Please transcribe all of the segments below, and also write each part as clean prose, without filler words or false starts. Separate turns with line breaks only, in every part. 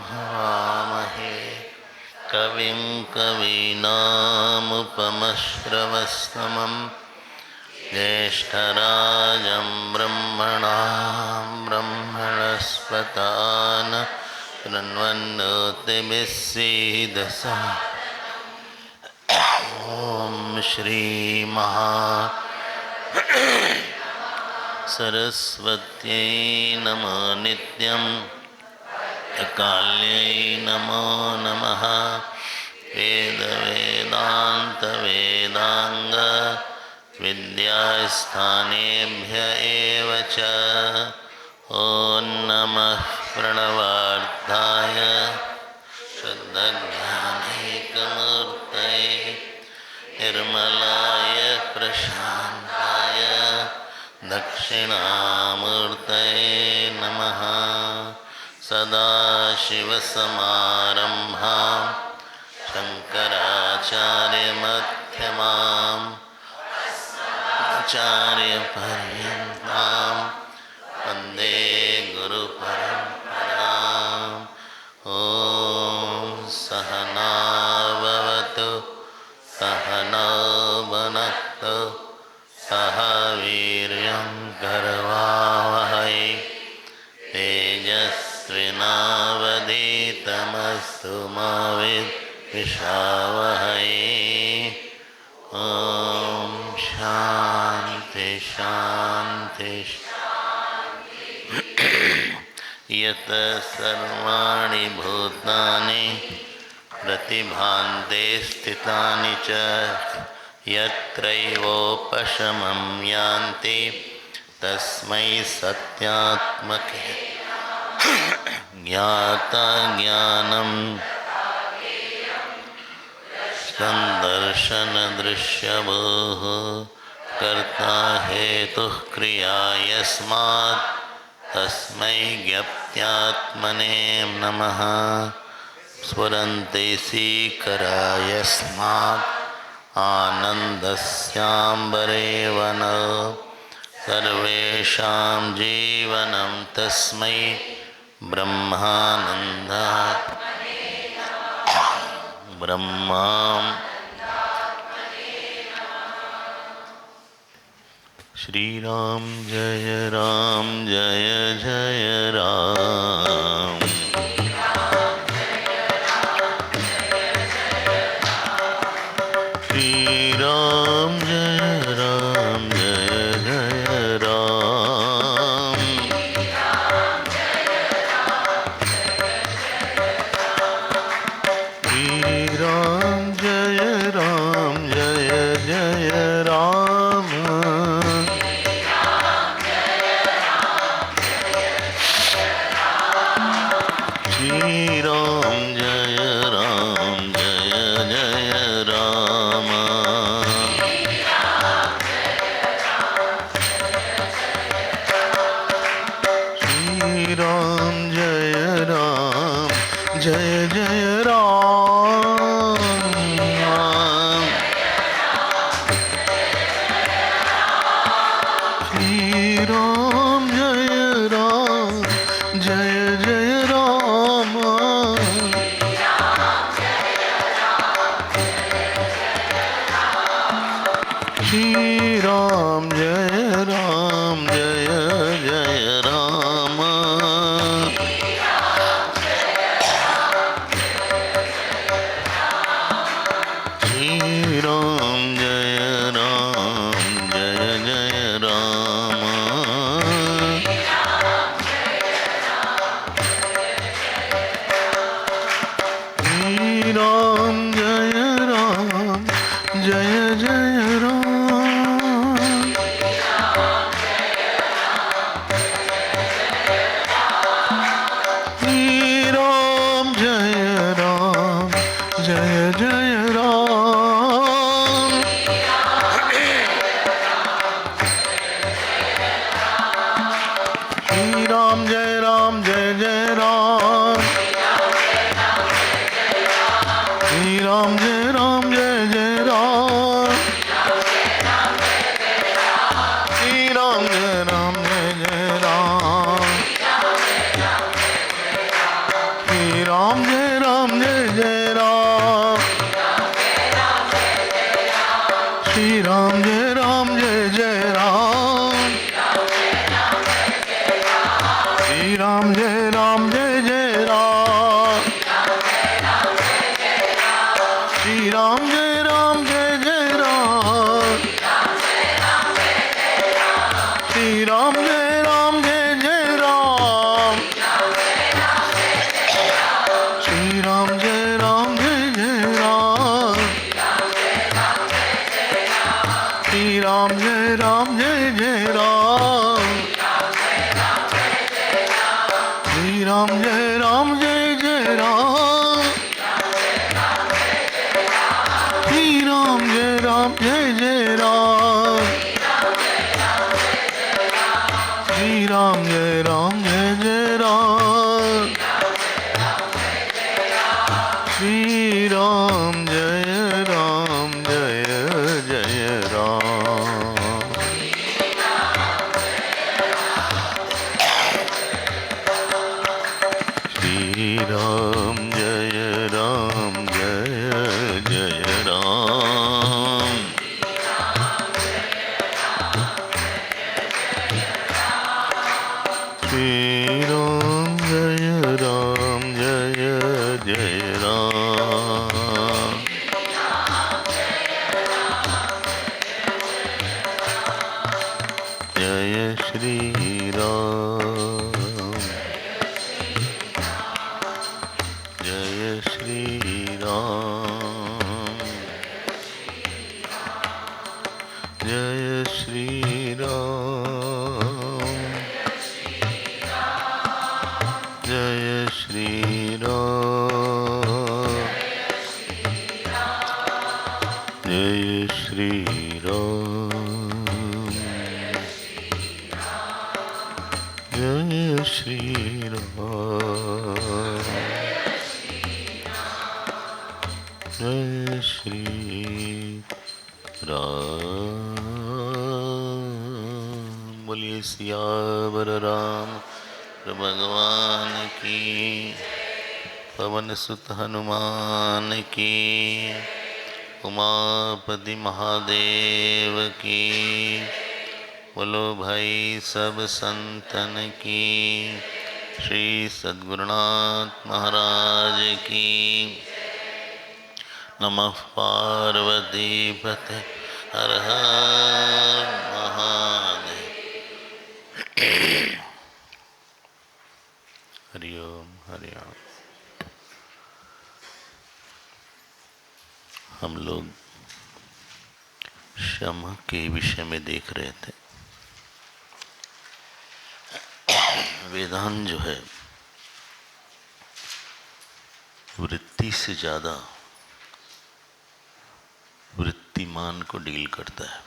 हवामहे कविं कवीनामुपमश्रवस्तमं ज्येष्ठराजं ब्रह्मणां ब्रह्मणस्पतान् शृण्वन्नोतिभिः ॐ सरस्वत्यै नमो नित्यं काल्यै नमो नमः वेदान्त विद्यास्थानेभ्य एव च ॐ नमः प्रणवार्थाय शुद्धज्ञानैकमूर्तये निर्मलाय प्रशान्ताय दक्षिणामूर्तये नमः। सदाशिवसमारम्भां शङ्कराचार्यमध्यमाम् आचार्यपर्यन्तां वन्दे गुरुपरम्पराम्। ॐ सहना भवतु सहनौ भुनक्तु सह वीर्यं करवावहै तेजस्विनावधीतमस्तु मा विद्विषावहै। ॐ शान्ति शान्ति यत् सर्वाणि भूतानि प्रतिभान्ते स्थितानि च यत्रैवोपशमं यान्ति तस्मै सत्यात्मके ज्ञाता-ज्ञानं संदर्शनदृश्यभूः कर्ता हेतुः क्रिया यस्मात् तस्मै ज्ञप्त्यात्मने नमः। स्फुरन्ते सीकरा यस्मात् आनन्दस्याम्बरे वनो सर्वेषां जीवनं तस्मै ब्रह्मानन्दात्मने ब्रह्मा श्री राम जय जय राम। श्री राम जय जय राम। श्री राम जय जय राम। श्री राम जय जय राम। श्री राम जय जय राम। श्री राम जय जय राम। श्री राम जय जय राम। श्री राम जय जय राम। श्री राम जय जय राम। श्री राम जय जय राम। श्री राम जय जय राम। श्री राम जय जय राम। श्री राम जय जय राम। श्री राम जय जय राम, श्री राम जय जय राम, श्री राम जय जय राम, श्री राम जय जय राम, श्री राम जय जय राम, श्री राम जय जय राम, श्री राम जय जय राम, श्री राम जय जय राम, श्री राम जय जय राम, श्री राम जय जय राम, श्री राम जय जय राम, श्री राम जय जय राम, श्री राम जय जय राम, जय श्री राम, जय श्री राम, जय श्री राम, जय श्री राम, जय श्री राम, जय श्री राम, जय श्री राम। बोलिए सियावर राम भगवान की, पवन सुत हनुमान की, उमापति महादेव की, बोलो भाई सब संतन की, श्री सद्गुरुनाथ महाराज की। नमः पार्वती पते हर हर महादेव। हरिओम हरिओम। हम लोग क्षमा के विषय में देख रहे थे। वेदांत जो है वृत्ति से ज़्यादा वृत्तिमान को डील करता है।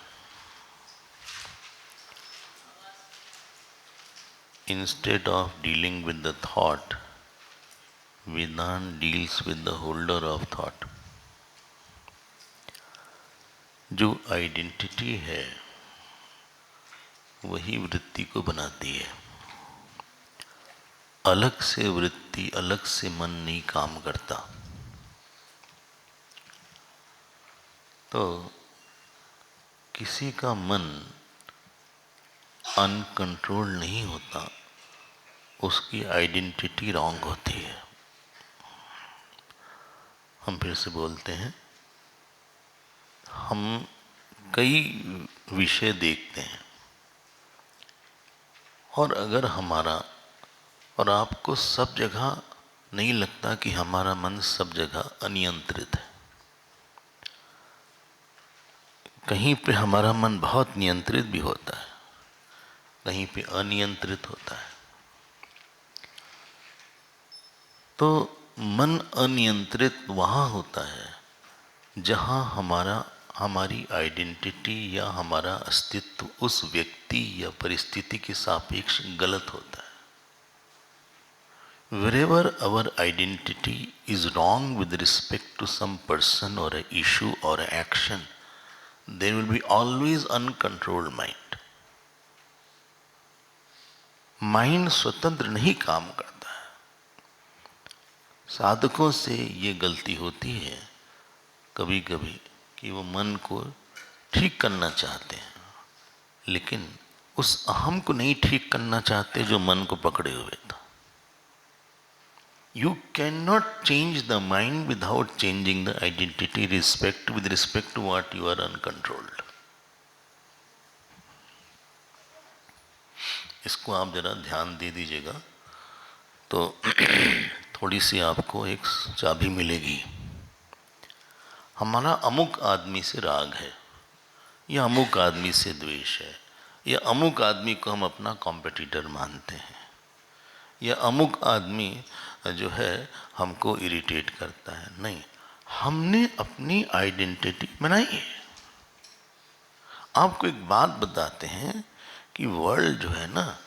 Instead of dealing with the thought, Vedanta deals with the holder of thought. जो आइडेंटिटी है वही वृत्ति को बनाती है। अलग से वृत्ति, अलग से मन नहीं काम करता। तो किसी का मन अनकंट्रोल नहीं होता, उसकी आइडेंटिटी रॉन्ग होती है। हम फिर से बोलते हैं, हम कई विषय देखते हैं और अगर हमारा और आपको सब जगह नहीं लगता कि हमारा मन सब जगह अनियंत्रित है। कहीं पे हमारा मन बहुत नियंत्रित भी होता है, कहीं पे अनियंत्रित होता है। तो मन अनियंत्रित वहाँ होता है जहाँ हमारी आइडेंटिटी या हमारा अस्तित्व उस व्यक्ति या परिस्थिति के सापेक्ष गलत होता है। Wherever our identity is wrong with respect to some person or an issue or an action, there will be always uncontrolled mind. Mind स्वतंत्र नहीं काम करता है। साधकों से ये गलती होती है कभी कभी कि वो मन को ठीक करना चाहते हैं, लेकिन उस अहम को नहीं ठीक करना चाहते जो मन को पकड़े हुए था। You cannot change the mind without changing the identity with respect to what you are uncontrolled. इसको आप जरा ध्यान दे दीजिएगा तो थोड़ी सी आपको एक चाबी मिलेगी। हमारा अमुक आदमी से राग है, या अमुक आदमी से द्वेष है, या अमुक आदमी को हम अपना कॉम्पिटिटर मानते हैं, या अमुक आदमी जो है हमको इरिटेट करता है। नहीं, हमने अपनी आइडेंटिटी बनाई है। आपको एक बात बताते हैं कि वर्ल्ड जो है ना,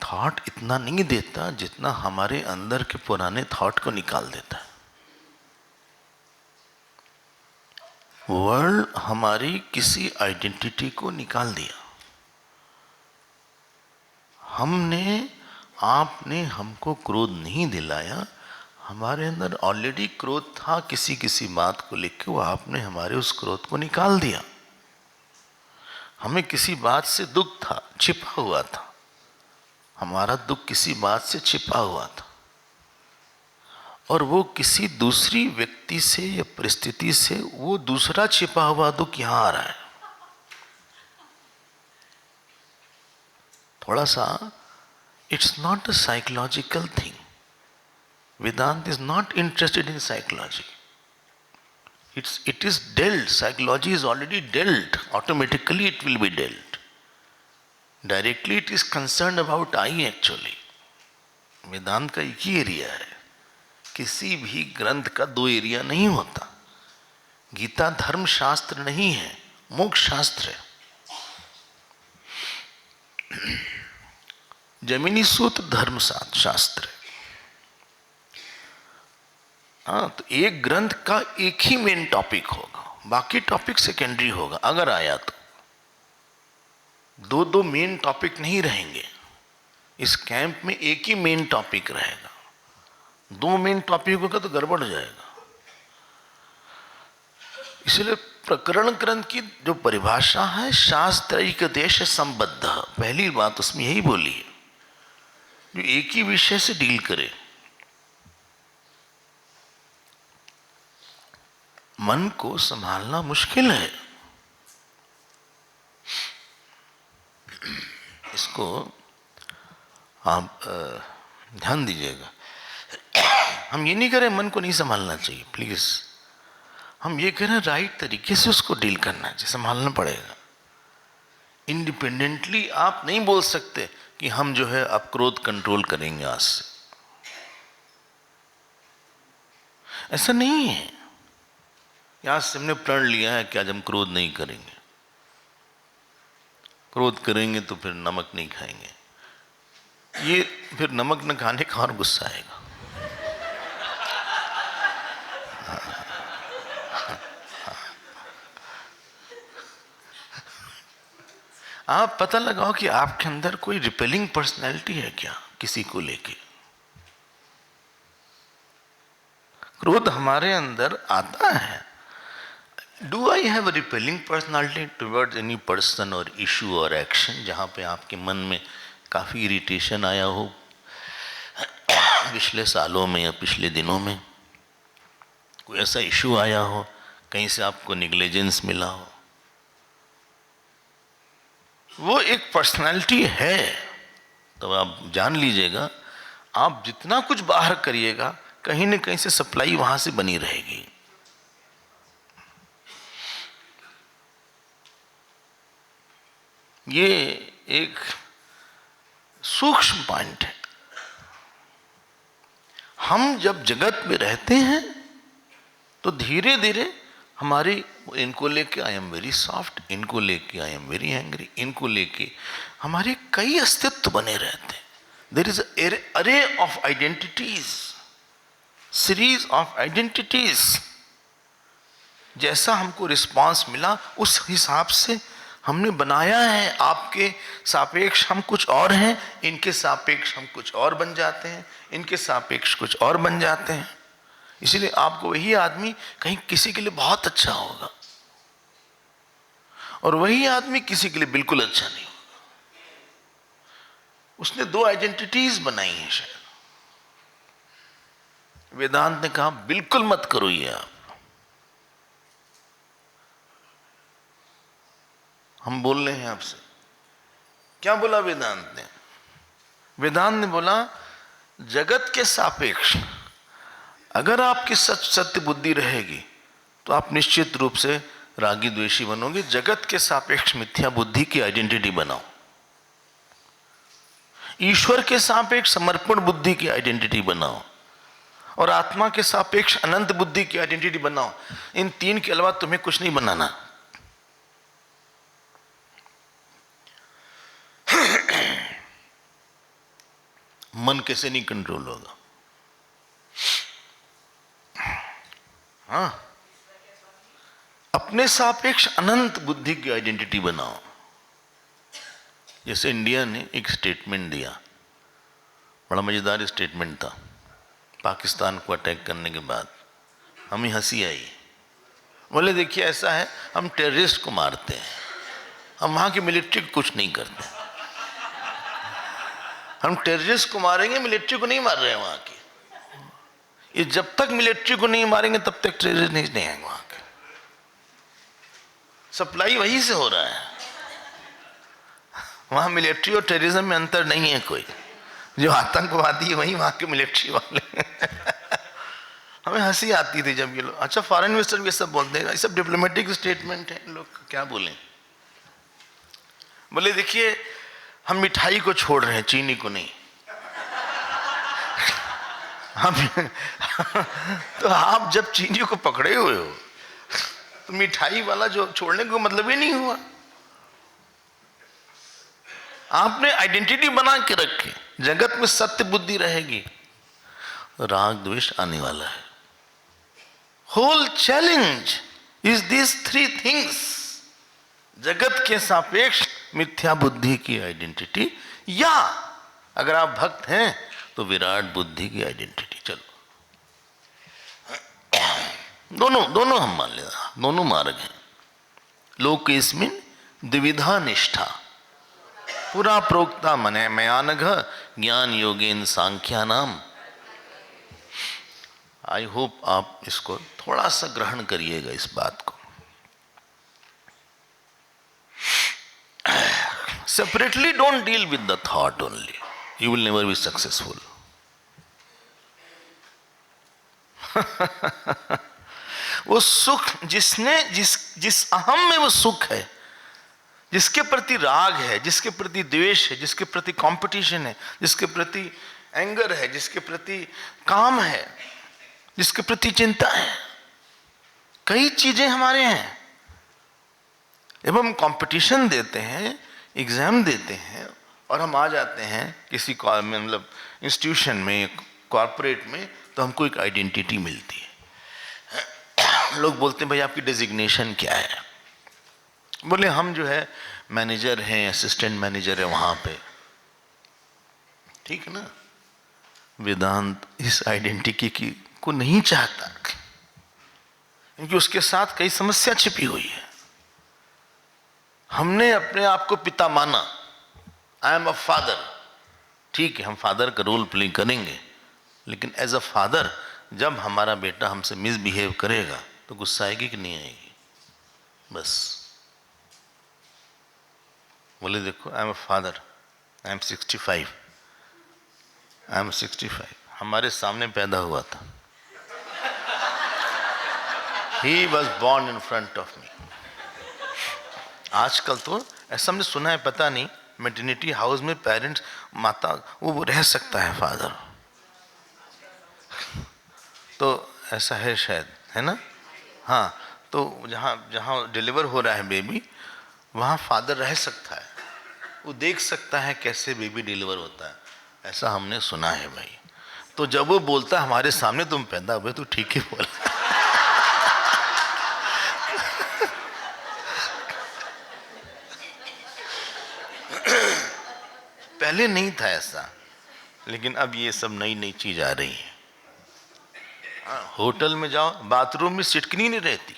थॉट इतना नहीं देता जितना हमारे अंदर के पुराने थॉट को निकाल देता है। वर्ल्ड हमारी किसी आइडेंटिटी को निकाल दिया। आपने हमको क्रोध नहीं दिलाया, हमारे अंदर ऑलरेडी क्रोध था किसी किसी बात को लेकर, वो आपने हमारे उस क्रोध को निकाल दिया। हमें किसी बात से दुख था, छिपा हुआ था, हमारा दुख किसी बात से छिपा हुआ था, और वो किसी दूसरी व्यक्ति से या परिस्थिति से वो दूसरा छिपा हुआ दुख यहां आ रहा है। थोड़ा सा, it's not a psychological thing. Vedanta is not interested in psychology. It is dealt. Psychology is already dealt. Automatically it will be dealt. Directly it is concerned about I actually. वेदांत का एक ही एरिया है। किसी भी ग्रंथ का दो area नहीं होता। गीता धर्म शास्त्र नहीं है, मोक्ष शास्त्र है। जैमिनी सूत्र धर्म शास्त्र है। हाँ, तो एक ग्रंथ का एक ही मेन टॉपिक होगा, बाकी टॉपिक सेकेंडरी होगा। अगर आया तो दो दो मेन टॉपिक नहीं रहेंगे। इस कैंप में एक ही मेन टॉपिक रहेगा। दो मेन टॉपिक होगा तो गड़बड़ हो जाएगा। इसलिए प्रकरण ग्रंथ की जो परिभाषा है, शास्त्रिक देश संबद्ध, पहली बात उसमें यही बोली है, जो एक ही विषय से डील करे। मन को संभालना मुश्किल है। इसको आप ध्यान दीजिएगा। हम ये नहीं करें मन को नहीं संभालना चाहिए, प्लीज। हम ये कह रहे हैं राइट तरीके से उसको डील करना चाहिए, संभालना पड़ेगा। इंडिपेंडेंटली आप नहीं बोल सकते कि हम जो है अब क्रोध कंट्रोल करेंगे आज से। ऐसा नहीं है। आज से हमने प्रण लिया है कि आज हम क्रोध नहीं करेंगे। क्रोध करेंगे तो फिर नमक नहीं खाएंगे। ये फिर नमक न खाने का और गुस्सा आएगा। आप पता लगाओ कि आपके अंदर कोई रिपेलिंग पर्सनैलिटी है क्या किसी को लेके। क्रोध हमारे अंदर आता है। Do I have a repelling personality towards any person और इशू और एक्शन, जहाँ पे आपके मन में काफ़ी इरिटेशन आया हो पिछले सालों में या पिछले दिनों में, कोई ऐसा इशू आया हो, कहीं से आपको निग्लिजेंस मिला हो, वो एक पर्सनालिटी है। तो आप जान लीजिएगा, आप जितना कुछ बाहर करिएगा कहीं न कहीं से सप्लाई वहां से बनी रहेगी। ये एक सूक्ष्म पॉइंट है। हम जब जगत में रहते हैं तो धीरे धीरे हमारी, इनको लेके आई एम वेरी सॉफ्ट, इनको लेके आई एम वेरी एंग्री, इनको लेके हमारे कई अस्तित्व बने रहते हैं। देयर इज अरे of identities, series of identities. जैसा हमको रिस्पांस मिला उस हिसाब से हमने बनाया है आपके सापेक्ष हम कुछ और हैं, इनके सापेक्ष हम कुछ और बन जाते हैं, इनके सापेक्ष कुछ और बन जाते हैं। इसीलिए आपको वही आदमी कहीं किसी के लिए बहुत अच्छा होगा और वही आदमी किसी के लिए बिल्कुल अच्छा नहीं होगा। उसने दो आइडेंटिटीज बनाई हैं शायद। वेदांत ने कहा बिल्कुल मत करो ये आप। हम बोल रहे हैं आपसे, क्या बोला वेदांत ने? वेदांत ने बोला जगत के सापेक्ष अगर आपकी सत्य बुद्धि रहेगी तो आप निश्चित रूप से रागी द्वेषी बनोगे। जगत के सापेक्ष मिथ्या बुद्धि की आइडेंटिटी बनाओ, ईश्वर के सापेक्ष समर्पण बुद्धि की आइडेंटिटी बनाओ और आत्मा के सापेक्ष अनंत बुद्धि की आइडेंटिटी बनाओ। इन तीन के अलावा तुम्हें कुछ नहीं बनाना। मन कैसे नहीं कंट्रोल होगा? हाँ, अपने सापेक्ष अनंत बुद्धि की आइडेंटिटी बनाओ। जैसे इंडिया ने एक स्टेटमेंट दिया, बड़ा मजेदार स्टेटमेंट था। पाकिस्तान को अटैक करने के बाद हमें हंसी आई। बोले देखिए ऐसा है, हम टेररिस्ट को मारते हैं, हम वहां की मिलिट्री को कुछ नहीं करते। हम टेररिस्ट को मारेंगे, मिलिट्री को नहीं मार रहे हैं वहां की। ये जब तक मिलिट्री को नहीं मारेंगे तब तक टेररिस्ट नहीं आएंगे वहां के। सप्लाई वहीं से हो रहा है। वहां मिलिट्री और टेररिज्म में अंतर नहीं है कोई। जो आतंकवादी है वही वहां के मिलिट्री वाले। हमें हंसी आती थी जब ये लोग, अच्छा फॉरेन मिनिस्टर भी सब बोलते हैं, ये सब डिप्लोमेटिक स्टेटमेंट है, लोग क्या बोले। बोले देखिए हम मिठाई को छोड़ रहे हैं, चीनी को नहीं। हम तो आप जब चीनी को पकड़े हुए हो तो मिठाई वाला जो छोड़ने को मतलब ही नहीं हुआ। आपने आइडेंटिटी बना के रखी, जगत में सत्य बुद्धि रहेगी, राग द्वेष आने वाला है। Whole challenge is this three things. जगत के सापेक्ष मिथ्या बुद्धि की आइडेंटिटी, या अगर आप भक्त हैं तो विराट बुद्धि की आइडेंटिटी। चलो दोनों हम मान लेना, दोनों मार्ग हैं। लोकेस्मिन् द्विविधा निष्ठा पुरा प्रोक्ता मने मयानघ ज्ञान योगेन सांख्या नाम। आई होप आप इसको थोड़ा सा ग्रहण करिएगा इस बात को। Separately don't deal with the thought only, you will never be successful. वो सुख जिसने जिस अहम में वो सुख है, जिसके प्रति राग है, जिसके प्रति द्वेष है, जिसके प्रति कंपटीशन है, जिसके प्रति एंगर है, जिसके प्रति काम है, जिसके प्रति चिंता है। कई चीजें हमारे हैं। जब हम कंपटीशन देते हैं, एग्जाम देते हैं और हम आ जाते हैं किसी मतलब इंस्टीट्यूशन में, कॉर्पोरेट में, तो हमको एक आइडेंटिटी मिलती है। लोग बोलते हैं भाई आपकी डेजिग्नेशन क्या है? बोले हम जो है मैनेजर हैं, असिस्टेंट मैनेजर है वहां पे। ठीक है ना? वेदांत इस आइडेंटिटी को नहीं चाहता क्योंकि उसके साथ कई समस्या छिपी हुई है। हमने अपने आप को पिता माना, आई एम अ फादर। ठीक है, हम फादर का रोल प्ले करेंगे, लेकिन एज अ फादर जब हमारा बेटा हमसे मिसबिहेव करेगा तो गुस्सा आएगी कि नहीं आएगी? बस बोले देखो I am a father, I am 65, I am 65। हमारे सामने पैदा हुआ था, he was born in front of me. आजकल तो ऐसा हमने सुना है, पता नहीं, मैटरनिटी हाउस में पेरेंट्स, माता, वो रह सकता है फादर, तो ऐसा है शायद, है ना? हाँ, तो जहाँ डिलीवर हो रहा है बेबी, वहाँ फादर रह सकता है, वो देख सकता है कैसे बेबी डिलीवर होता है, ऐसा हमने सुना है भाई। तो जब वो बोलता है हमारे सामने तुम पैदा हुए, तो ठीक ही बोला। पहले नहीं था ऐसा, लेकिन अब ये सब नई नई चीज आ रही है। होटल में जाओ, बाथरूम में सिटकनी नहीं रहती,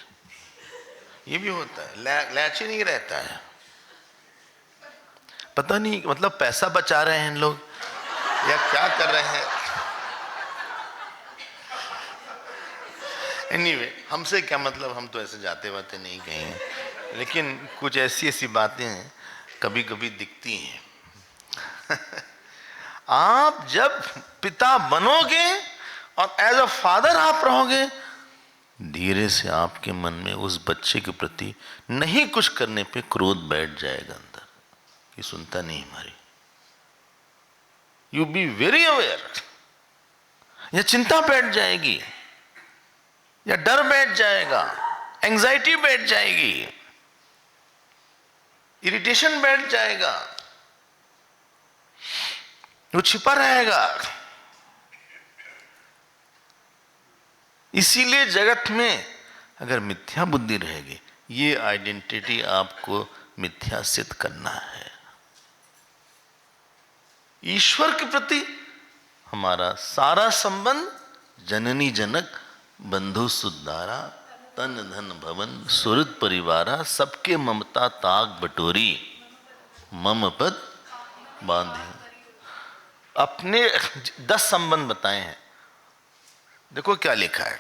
ये भी होता है, लैच ही नहीं रहता है। पता नहीं मतलब पैसा बचा रहे हैं लोग या क्या कर रहे हैं। एनीवे, हमसे क्या मतलब, हम तो ऐसे जाते वाते नहीं गए हैं, लेकिन कुछ ऐसी ऐसी बातें हैं कभी कभी दिखती हैं। आप जब पिता बनोगे और एज अ फादर आप रहोगे, धीरे से आपके मन में उस बच्चे के प्रति नहीं कुछ करने पे क्रोध बैठ जाएगा अंदर, कि सुनता नहीं हमारी। यू बी वेरी अवेयर, या चिंता बैठ जाएगी, या डर बैठ जाएगा, एंजाइटी बैठ जाएगी, इरिटेशन बैठ जाएगा, वो छिपा रहेगा। इसीलिए जगत में अगर मिथ्या बुद्धि रहेगी, ये आइडेंटिटी आपको मिथ्या सिद्ध करना है। ईश्वर के प्रति हमारा सारा संबंध जननी जनक बंधु सुदारा तन धन भवन सुहृद परिवारा सबके ममता ताग बटोरी मम पद बांधे। अपने 10 संबंध बताए हैं, देखो क्या लिखा है।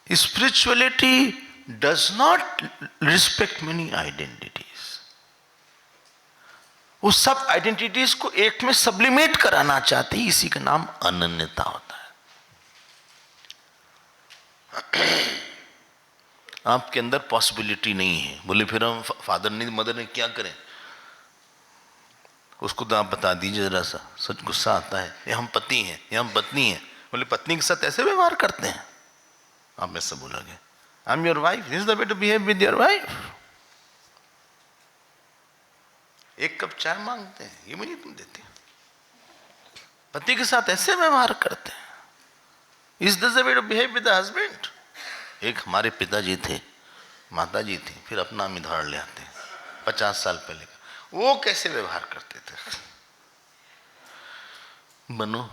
Spirituality does not respect many identities. वो सब आइडेंटिटीज को एक में सब्लिमेट कराना चाहते हैं, इसी का नाम अनन्यता होता है। आपके अंदर पॉसिबिलिटी नहीं है, बोले फिर हम फादर ने मदर ने क्या करें, उसको तो आप बता दीजिए जरा सा। सच गुस्सा आता है, ये हम पति हैं, ये हम पत्नी हैं। बोले पत्नी के साथ ऐसे व्यवहार करते हैं, आप ऐसा बोलोगे, I am your wife, this is the way to behave with your wife. एक कप चाय मांगते हैं, ये मुझे तुम देते हैं, पति के साथ ऐसे व्यवहार करते हैं, is this the way to behave with the husband. एक हमारे पिताजी थे, माताजी थी, फिर अपना नाम धार ले आते हैं 50 साल पहले का, वो कैसे व्यवहार करते थे। बनो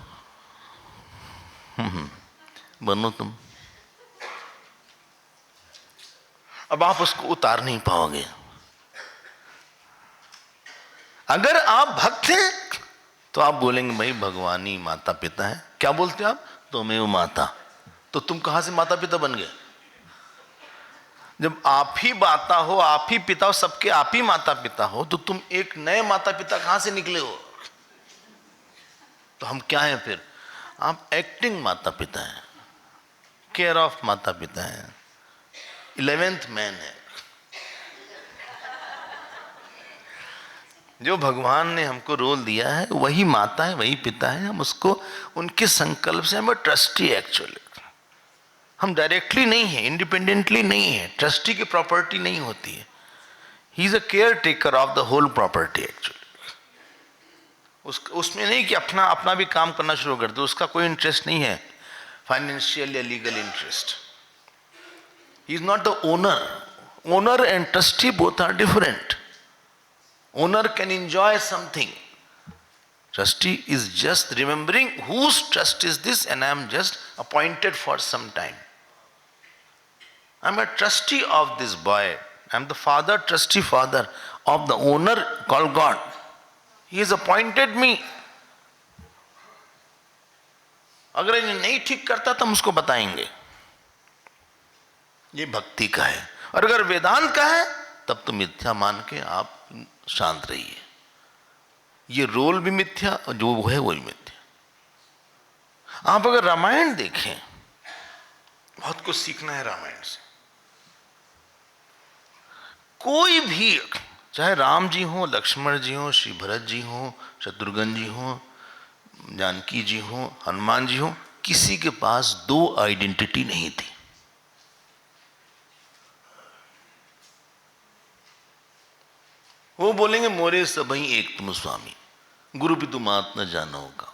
बनो तुम। अब आप उसको उतार नहीं पाओगे। अगर आप भक्त हैं तो आप बोलेंगे भाई भगवान ही माता पिता है। क्या बोलते हो आप, तुम्हें वो माता, तो तुम कहां से माता पिता बन गए। जब आप ही माता हो, आप ही पिता हो, सबके आप ही माता पिता हो, तो तुम एक नए माता पिता कहां से निकले हो। तो हम क्या हैं फिर, आप एक्टिंग माता पिता हैं, केयर ऑफ माता पिता हैं, 11th मैन है। जो भगवान ने हमको रोल दिया है वही माता है, वही पिता है। हम उसको उनके संकल्प से, हम ट्रस्टी एक्चुअली, हम डायरेक्टली नहीं है, इंडिपेंडेंटली नहीं है, ट्रस्टी की प्रॉपर्टी नहीं होती है। He is a caretaker of the whole property actually. उसमें नहीं कि अपना अपना भी काम करना शुरू कर दो, उसका कोई इंटरेस्ट नहीं है, फाइनेंशियल या legal interest. He is not the owner. Owner and trustee both are different. Owner can enjoy something, trustee is just remembering whose trust is this and I am just appointed for some time. I am a trustee of this boy. I am the father, trustee father of the owner called God. He has appointed me. अगर ये नहीं ठीक करता तो हम उसको बताएंगे। ये भक्ति का है। और अगर वेदांत का है तब तो मिथ्या मान के आप शांत रहिए। ये रोल भी मिथ्या और जो वो है वही मिथ्या। आप अगर रामायण देखें, बहुत कुछ सीखना है रामायण से। कोई भी, चाहे राम जी हो, लक्ष्मण जी हो, श्री भरत जी हो, शत्रुघ्न जी हो, जानकी जी हो, हनुमान जी हो, किसी के पास 2 आइडेंटिटी नहीं थी। वो बोलेंगे मोरे सबही एक तुम स्वामी, गुरु भी तुम आत न जानो का।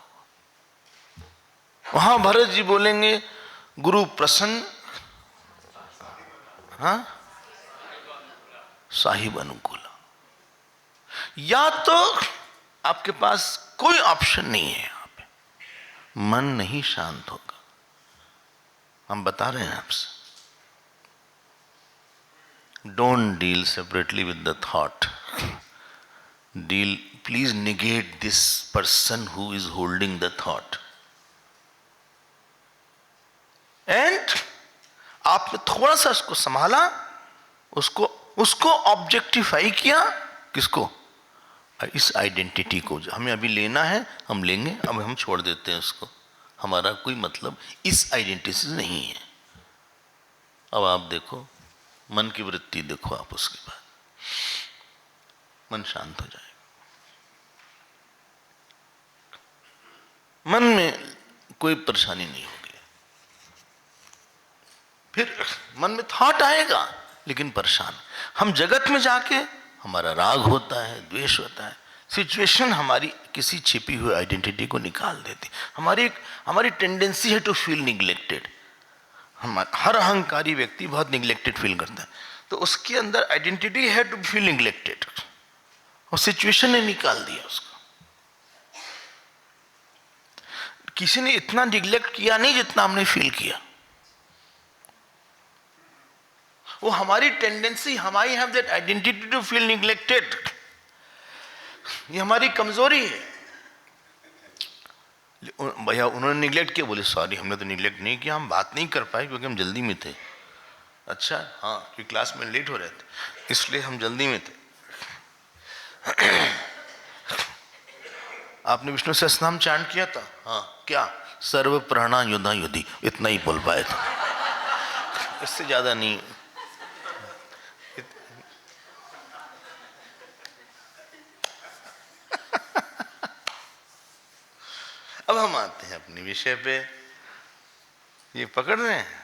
वहां भरत जी बोलेंगे गुरु प्रसन्न, हाँ साहिब अनुकूल। या तो आपके पास कोई ऑप्शन नहीं है, यहाँ पे मन नहीं शांत होगा। हम बता रहे हैं आपसे, don't deal separately with the thought, deal, please negate this person who is holding the thought. And आपने थोड़ा सा उसको संभाला, उसको ऑब्जेक्टिफाई किया। किसको? इस आइडेंटिटी को जो हमें अभी लेना है हम लेंगे, अब हम छोड़ देते हैं उसको, हमारा कोई मतलब इस आइडेंटिटी से नहीं है। अब आप देखो मन की वृत्ति देखो आप, उसके बाद मन शांत हो जाएगा। मन में कोई परेशानी नहीं होगी। फिर मन में थॉट आएगा लेकिन परेशान। हम जगत में जाके हमारा राग होता है, द्वेष होता है, सिचुएशन हमारी किसी छिपी हुई आइडेंटिटी को निकाल देती। हमारी टेंडेंसी है टू फील निग्लेक्टेड। हर अहंकारी व्यक्ति बहुत निग्लेक्टेड फील करता है, तो उसके अंदर आइडेंटिटी है टू फील निग्लेक्टेड, और सिचुएशन ने निकाल दिया उसको। किसी ने इतना निग्लेक्ट किया नहीं जितना हमने फील किया। वो हमारी टेंडेंसी, हमारी have that identity to feel neglected, ये हमारी कमजोरी है। भैया उन्होंने निग्लेक्ट किया, बोले सॉरी हमने तो निग्लेक्ट नहीं किया, हम बात नहीं कर पाए क्योंकि हम जल्दी में थे। अच्छा हाँ, क्योंकि क्लास में लेट हो रहे थे इसलिए हम जल्दी में थे। आपने विष्णु सहस्त्रनाम चांट किया था? हाँ, क्या? सर्व प्राणा युधा युधि, इतना ही बोल पाए थे, इससे ज्यादा नहीं। अब हम आते हैं अपने विषय पे। ये पकड़ रहे हैं?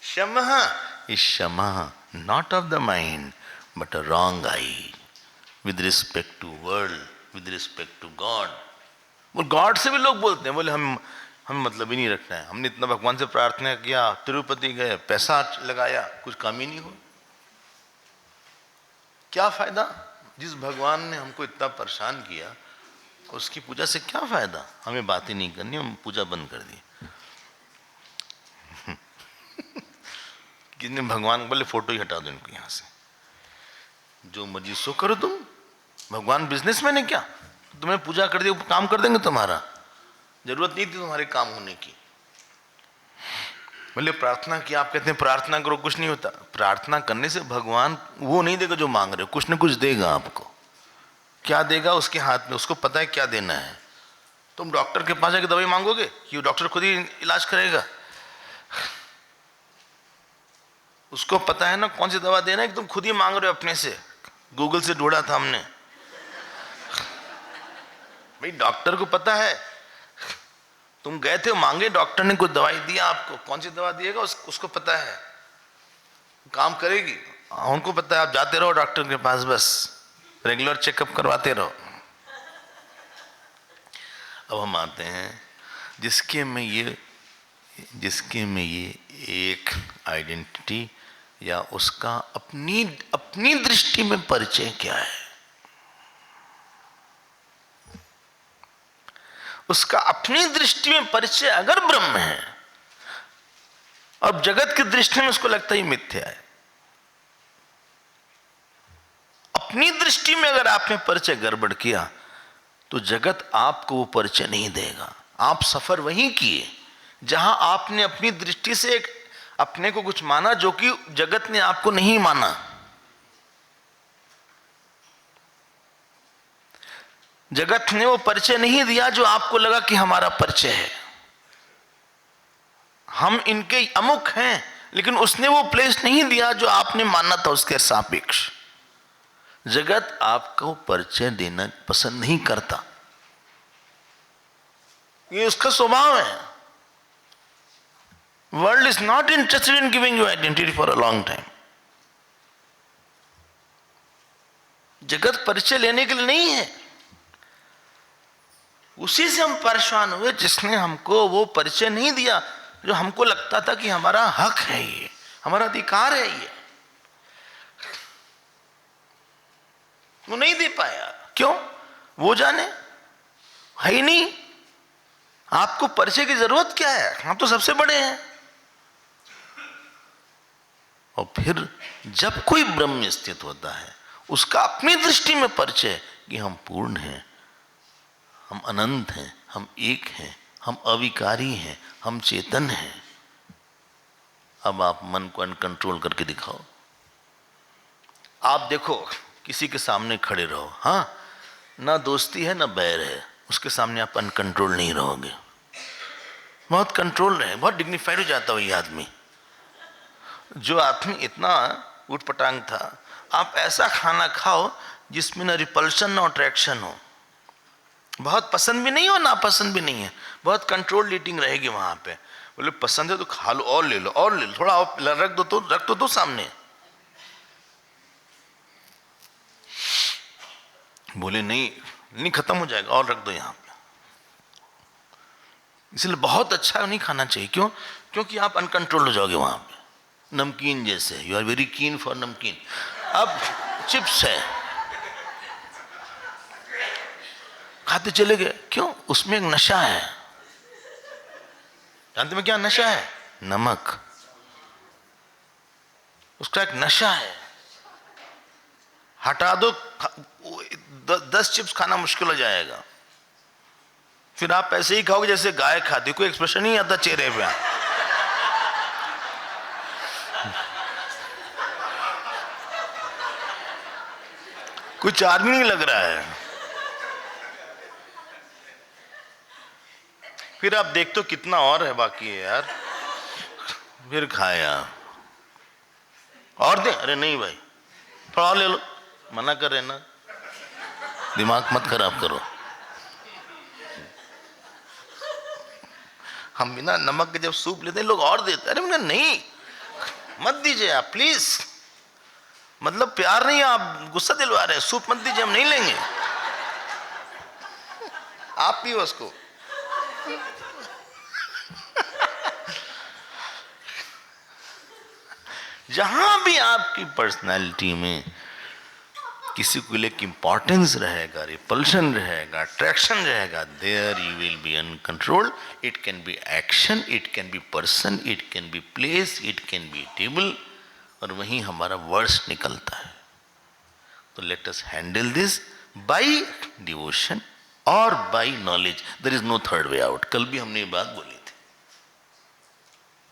शमः is shama, not of the mind, but a wrong eye with respect to world, with respect to God. वो गॉड से भी लोग बोलते हैं, बोले हम मतलब ही नहीं रखना है, हमने इतना भगवान से प्रार्थना किया, तिरुपति गए, पैसा लगाया, कुछ काम ही नहीं हुआ। क्या फायदा? जिस भगवान ने हमको इतना परेशान किया उसकी पूजा से क्या फायदा? हमें बात ही नहीं करनी, हम पूजा बंद कर दी। कितने भगवान बोले फोटो ही हटा दो इनको यहाँ से, जो मर्जी सो करो तुम, भगवान बिजनेसमैन है क्या? तुम्हें पूजा कर दिया काम कर देंगे तुम्हारा, जरूरत नहीं थी तुम्हारे काम होने की। बोले प्रार्थना की, आप कहते हैं प्रार्थना करो कुछ नहीं होता। प्रार्थना करने से भगवान वो नहीं देगा जो मांग रहे हो, कुछ न कुछ देगा आपको। क्या देगा? उसके हाथ में, उसको पता है क्या देना है। तुम डॉक्टर के पास जाकर दवाई मांगोगे कि डॉक्टर खुद ही इलाज करेगा? उसको पता है ना कौन सी दवा देना है, कि तुम खुद ही मांग रहे हो अपने से, गूगल से ढूंढा था हमने। भाई डॉक्टर को पता है, तुम गए थे मांगे, डॉक्टर ने कुछ दवाई दिया आपको, कौन सी दवा दिएगा उसको पता है, काम करेगी। उनको पता है, आप जाते रहो डॉक्टर के पास, बस रेगुलर चेकअप करवाते रहो। अब हम आते हैं जिसके में ये एक आइडेंटिटी या उसका अपनी दृष्टि में परिचय क्या है, उसका अपनी दृष्टि में परिचय अगर ब्रह्म है, और जगत की दृष्टि में उसको लगता है मिथ्या है। अपनी दृष्टि में अगर आपने परिचय गड़बड़ किया तो जगत आपको वो परिचय नहीं देगा। आप सफर वहीं किए जहां आपने अपनी दृष्टि से एक अपने को कुछ माना जो कि जगत ने आपको नहीं माना। जगत ने वो परिचय नहीं दिया जो आपको लगा कि हमारा परिचय है, हम इनके अमुक हैं, लेकिन उसने वो प्लेस नहीं दिया जो आपने माना था उसके सापेक्ष। जगत आपको परिचय देना पसंद नहीं करता, ये उसका स्वभाव है। World is not interested in giving you identity for a long time. जगत परिचय लेने के लिए नहीं है। उसी से हम परेशान हुए जिसने हमको वो परिचय नहीं दिया जो हमको लगता था कि हमारा हक है, ये हमारा अधिकार है। ये वो नहीं दे पाया। क्यों? वो जाने, है ही नहीं। आपको परिचय की जरूरत क्या है? आप तो सबसे बड़े हैं। और फिर जब कोई ब्रह्म स्थित होता है, उसका अपनी दृष्टि में परिचय कि हम पूर्ण हैं, हम अनंत हैं, हम एक हैं, हम अविकारी हैं, हम चेतन हैं। अब आप मन को अनकंट्रोल करके दिखाओ। आप देखो, किसी के सामने खड़े रहो, हाँ, ना दोस्ती है ना बैर है, उसके सामने आप अनकंट्रोल नहीं रहोगे। बहुत कंट्रोल रहे, बहुत डिग्निफाइड हो जाता हो ये आदमी। जो आदमी इतना उटपटांग था, आप ऐसा खाना खाओ जिसमें ना रिपल्शन ना अट्रैक्शन हो, बहुत पसंद भी नहीं हो ना पसंद भी नहीं है, बहुत कंट्रोल ईटिंग रहेगी वहां पे। बोले पसंद है तो खा लो, और ले लो, और ले लो, थोड़ा और रख दो सामने। बोले नहीं खत्म हो जाएगा, और रख दो यहां पे। इसलिए बहुत अच्छा नहीं खाना चाहिए। क्यों? क्योंकि आप अनकंट्रोल हो जाओगे वहां पे। नमकीन जैसे, you are very keen for namkeen. अब चिप्स है, खाते चले गए। क्यों? उसमें एक नशा है। जानते में क्या नशा है? नमक। उसका एक नशा है। हटा दो, 10 चिप्स खाना मुश्किल हो जाएगा। फिर आप ऐसे ही खाओगे जैसे गाय खाती, कोई एक्सप्रेशन नहीं आता चेहरे पे। कुछ आदमी नहीं लग रहा है। फिर आप देखते हो कितना और है बाकी है यार, फिर खाया और दे। अरे नहीं भाई, थोड़ा और ले लो, मना कर रहे ना, दिमाग मत खराब करो। हम बिना नमक के जब सूप लेते हैं, लोग और देते। अरे मैंने नहीं, मत दीजिए आप प्लीज। मतलब प्यार नहीं, आप गुस्सा दिलवा रहे हैं। सूप मत दीजिए, हम नहीं लेंगे, आप पियो उसको। जहां भी आपकी पर्सनैलिटी में किसी को लेकर इंपॉर्टेंस रहेगा, रिपल्शन रहेगा, अट्रैक्शन रहेगा, there you will be uncontrolled. It can be action, it can be person, it can be place, it can be table, और वहीं हमारा वर्ड्स निकलता है। तो let us handle this by devotion और by knowledge. There is no third way out. कल भी हमने ये बात बोली थी।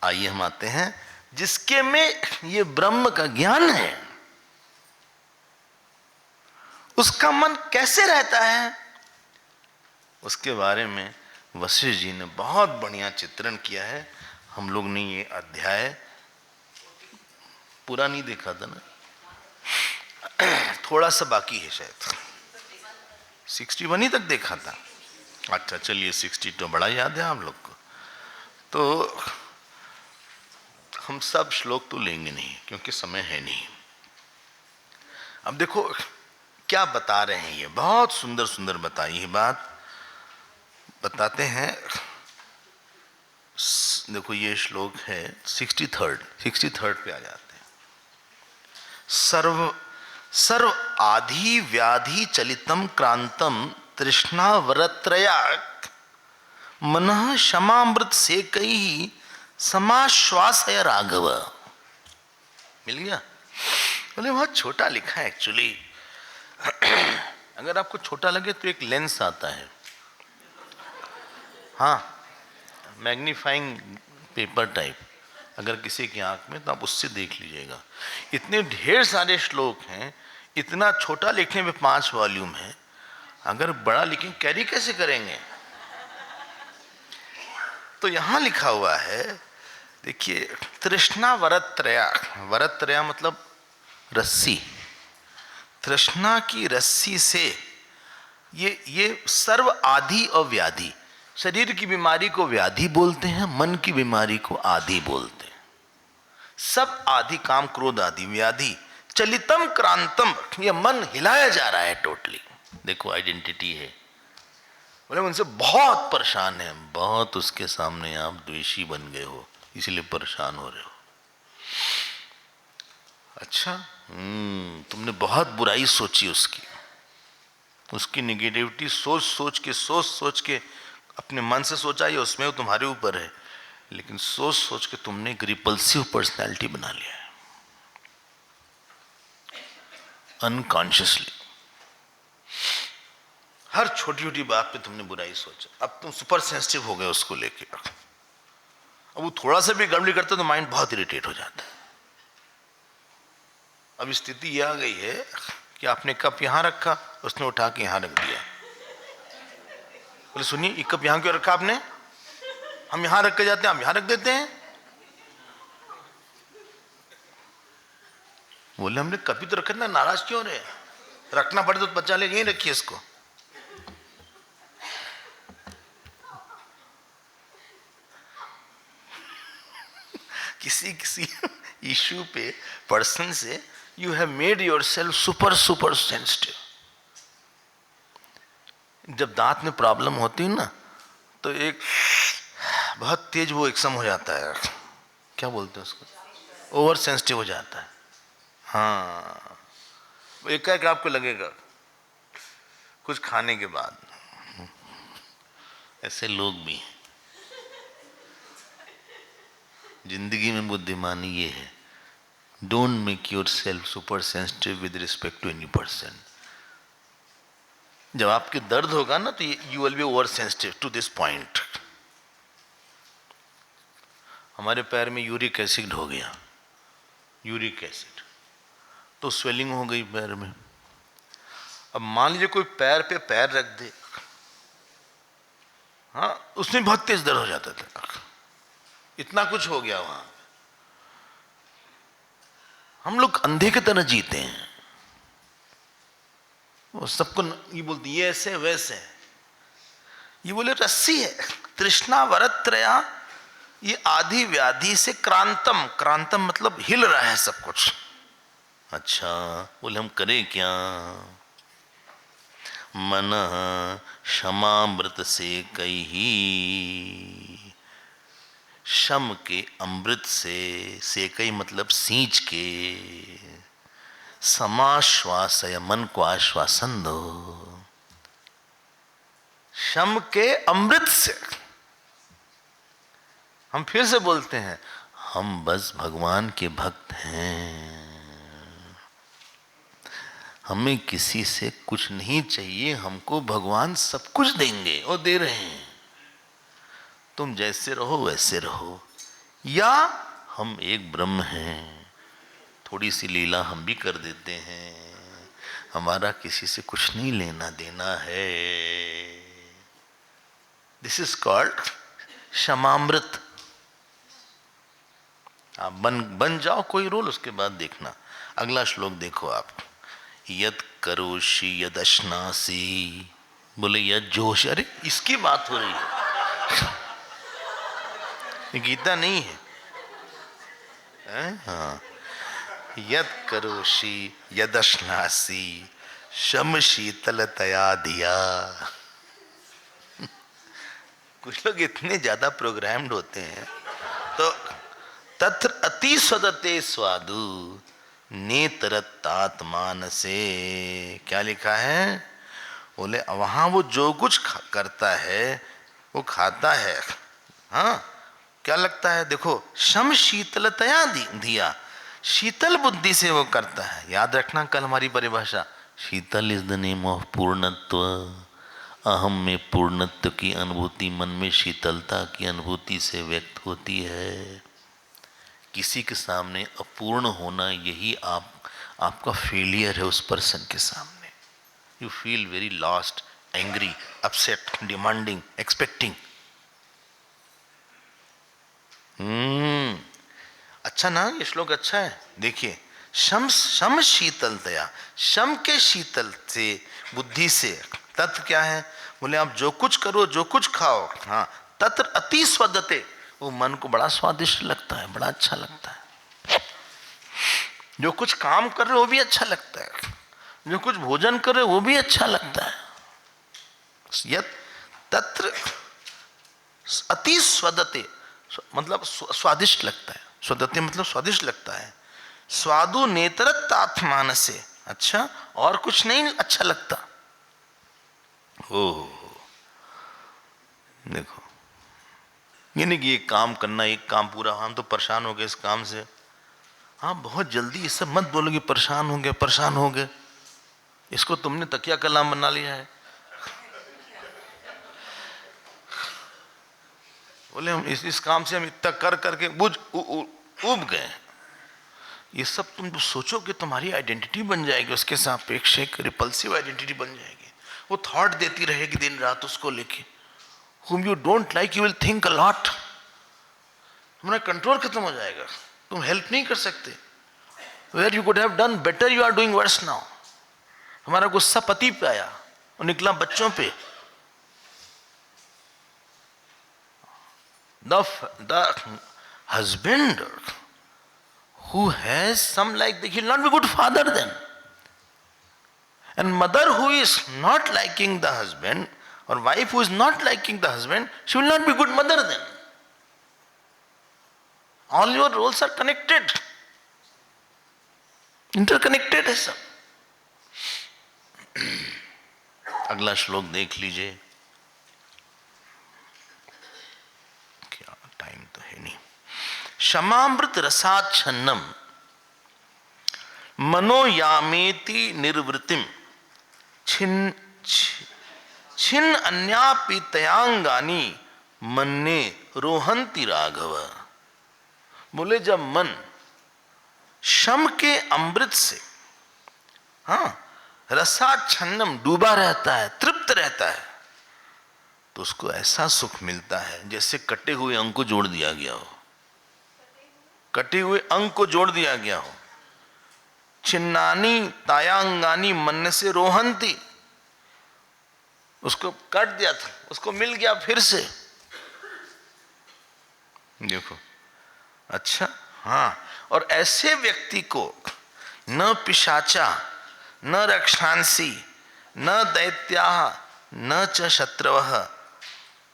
आइए हम आते हैं जिसके में ये ब्रह्म का ज्ञान है, उसका मन कैसे रहता है, उसके बारे में वशिष्ठ जी ने बहुत बढ़िया चित्रण किया है। हम लोग ने ये अध्याय पूरा नहीं देखा था ना, थोड़ा सा बाकी है, शायद 61 ही तक देखा था। अच्छा चलिए, 62 बड़ा याद है हम लोग को। तो हम सब श्लोक तो लेंगे नहीं क्योंकि समय है नहीं। अब देखो क्या बता रहे हैं, ये बहुत सुंदर सुंदर बताई है बात। बताते हैं, देखो ये श्लोक है 63 पे आ जाते हैं। सर्व आधि व्याधि चलितम क्रांतम तृष्णावरत्रया मनः क्षमामृत से कई समाश्वासय राघव। मिल गया? बोले बहुत छोटा लिखा है एक्चुअली। अगर आपको छोटा लगे तो एक लेंस आता है, हाँ, मैग्नीफाइंग पेपर टाइप, अगर किसी की आंख में, तो आप उससे देख लीजिएगा। इतने ढेर सारे श्लोक हैं, इतना छोटा लिखने में 5 वॉल्यूम है, अगर बड़ा लिखें कैरी कैसे करेंगे? तो यहां लिखा हुआ है, देखिए, तृष्णा वरत्रया। वरत्रया मतलब रस्सी। तृष्णा की रस्सी से ये सर्व आदि और व्याधि, शरीर की बीमारी को व्याधि बोलते हैं, मन की बीमारी को आदि बोलते हैं। सब आदि, काम क्रोध आदि, व्याधि। चलितम क्रांतम, ये मन हिलाया जा रहा है टोटली। देखो आइडेंटिटी है। बोले उनसे बहुत परेशान है, बहुत उसके सामने आप द्वेषी बन गए हो, इसलिए परेशान हो रहे हो। अच्छा, तुमने बहुत बुराई सोची उसकी, उसकी निगेटिविटी सोच सोच के अपने मन से सोचा या उसमें वो तुम्हारे ऊपर है, लेकिन सोच सोच के तुमने एक रिपल्सिव पर्सनैलिटी बना लिया है अनकॉन्शियसली। हर छोटी छोटी बात पे तुमने बुराई सोचा, अब तुम सुपर सेंसिटिव हो गए उसको लेके। अब वो थोड़ा सा भी गड़बड़ी करते तो माइंड बहुत इरिटेट हो जाता है। अब स्थिति यह आ गई है कि आपने कप यहां रखा, उसने उठा के यहां रख दिया। बोले सुनिए, ये कप यहां क्यों रखा आपने? हम यहां रख के जाते हैं, हम यहां रख देते हैं। बोले हमने कभी तो रखा ना, नाराज क्यों रहे? रखना पड़े तो बच्चा ले यहीं रखिए इसको। किसी किसी इश्यू पे, पर्सन से you have made your self super sensitive. जब दांत में प्रॉब्लम होती है ना, तो एक बहुत तेज वो एक्सम हो जाता है, क्या बोलते हैं उसको, ओवर सेंसिटिव हो जाता है। हाँ, एक आपको लगेगा कुछ खाने के बाद। ऐसे लोग भी हैं। जिंदगी में बुद्धिमानी ये है, don't make yourself super sensitive with respect to any person. जब आपके दर्द होगा ना, तो you will be over sensitive to this point. हमारे पैर में यूरिक एसिड हो गया, यूरिक एसिड, तो स्वेलिंग हो गई पैर में। अब मान लीजिए कोई पैर पे पैर रख दे, हाँ, उसमें बहुत तेज दर्द हो जाता था। इतना कुछ हो गया वहां। हम लोग अंधे की तरह जीते हैं। वो सबको ये बोलती ये ऐसे वैसे, ये बोले रस्सी है, तृष्णा वरत्रया, ये आधि व्याधि से क्रांतम, क्रांतम मतलब हिल रहा है सब कुछ। अच्छा, बोले हम करें क्या? मन क्षमामृत से कही, शम के अमृत से कई मतलब सींच के, समाश्वासय, मन को आश्वासन दो। शम के अमृत से। हम फिर से बोलते हैं, हम बस भगवान के भक्त हैं, हमें किसी से कुछ नहीं चाहिए, हमको भगवान सब कुछ देंगे और दे रहे हैं। तुम जैसे रहो वैसे रहो, या हम एक ब्रह्म हैं, थोड़ी सी लीला हम भी कर देते हैं, हमारा किसी से कुछ नहीं लेना देना है। दिस इज कॉल्ड क्षमामृत। आप बन जाओ कोई रोल, उसके बाद देखना। अगला श्लोक देखो आप, यद करोषि यद अश्नासी, बोले यद जोश, अरे इसकी बात हो रही है, गीता नहीं है? हाँ, यद करोषि यद अश्नासी शम शीतल तया दिया। कुछ लोग इतने ज्यादा प्रोग्राम्ड होते हैं, तो तत्र अति स्वदते स्वादु नेतरत्तात्मान से, क्या लिखा है? बोले वहां वो जो कुछ करता है वो खाता है। हाँ, क्या लगता है? देखो, शम शीतलतया दिया, शीतल बुद्धि से वो करता है। याद रखना कल हमारी परिभाषा, शीतल इज द नेम ऑफ पूर्णत्व। अहम में पूर्णत्व की अनुभूति, मन में शीतलता की अनुभूति से व्यक्त होती है। किसी के सामने अपूर्ण होना, यही आपका फेलियर है उस पर्सन के सामने। You feel very lost, angry, upset, demanding, expecting. अच्छा ना, ये श्लोक अच्छा है। देखिए, शम शीतलतया, शम के शीतल से, बुद्धि से। तत्व क्या है? बोले आप जो कुछ करो, जो कुछ खाओ, हाँ, तत्र अति स्वदते, वो मन को बड़ा स्वादिष्ट लगता है, बड़ा अच्छा लगता है। जो कुछ काम कर रहे हो वो भी अच्छा लगता है, जो कुछ भोजन कर रहे हो वो भी अच्छा लगता है। यत तत्र अति स्वदते मतलब स्वादिष्ट लगता है, स्वदते मतलब स्वादिष्ट लगता है। स्वादु नेतरत्तात्मान से, अच्छा, और कुछ नहीं अच्छा लगता। ओ देखो, ये नहीं कि एक काम करना, एक काम पूरा, हम तो परेशान हो गए इस काम से। हाँ, बहुत जल्दी ये सब मत बोलो कि परेशान हो गए, परेशान हो गए। इसको तुमने तकिया कलाम बना लिया है। बोले हम इस काम से हम इतना कर करके उब गए। ये सब तुम तो सोचो कि तुम्हारी आइडेंटिटी बन जाएगी, उसके सापेक्ष एक रिपल्सिव आइडेंटिटी बन जाएगी। वो थॉट देती रहेगी दिन रात उसको लेके। whom you don't like, you will think a lot. तुम्हारा कंट्रोल खत्म हो जाएगा, तुम हेल्प नहीं कर सकते। Where you could have done better, you are doing worse now. हमारा गुस्सा पति पे आया और निकला बच्चों पे। The husband who has some like that, he will not be good father then. And mother who is not liking the husband, or wife who is not liking the husband, she will not be good mother then. All your roles are connected, interconnected है सब। अगला श्लोक देख लीजिए। क्या time तो है नहीं। क्षमामृत रसाच्छन्नम मनोयामेति निर्वृतिम छिन्न अन्यापि तयांगानी मन्ने रोहंति राघव। बोले जब मन शम के अमृत से, हाँ, रसाच्छन्नम डूबा रहता है, तृप्त रहता है, तो उसको ऐसा सुख मिलता है जैसे कटे हुए अंग को जोड़ दिया गया हो। कटे हुए अंग को जोड़ दिया गया हो। छिन्नानी तायांगानी मन से रोहंती, उसको काट दिया था, उसको मिल गया फिर से। देखो, अच्छा, हाँ। और ऐसे व्यक्ति को न पिशाचा, न रक्षांसी, न दैत्याः, न च शत्रवः,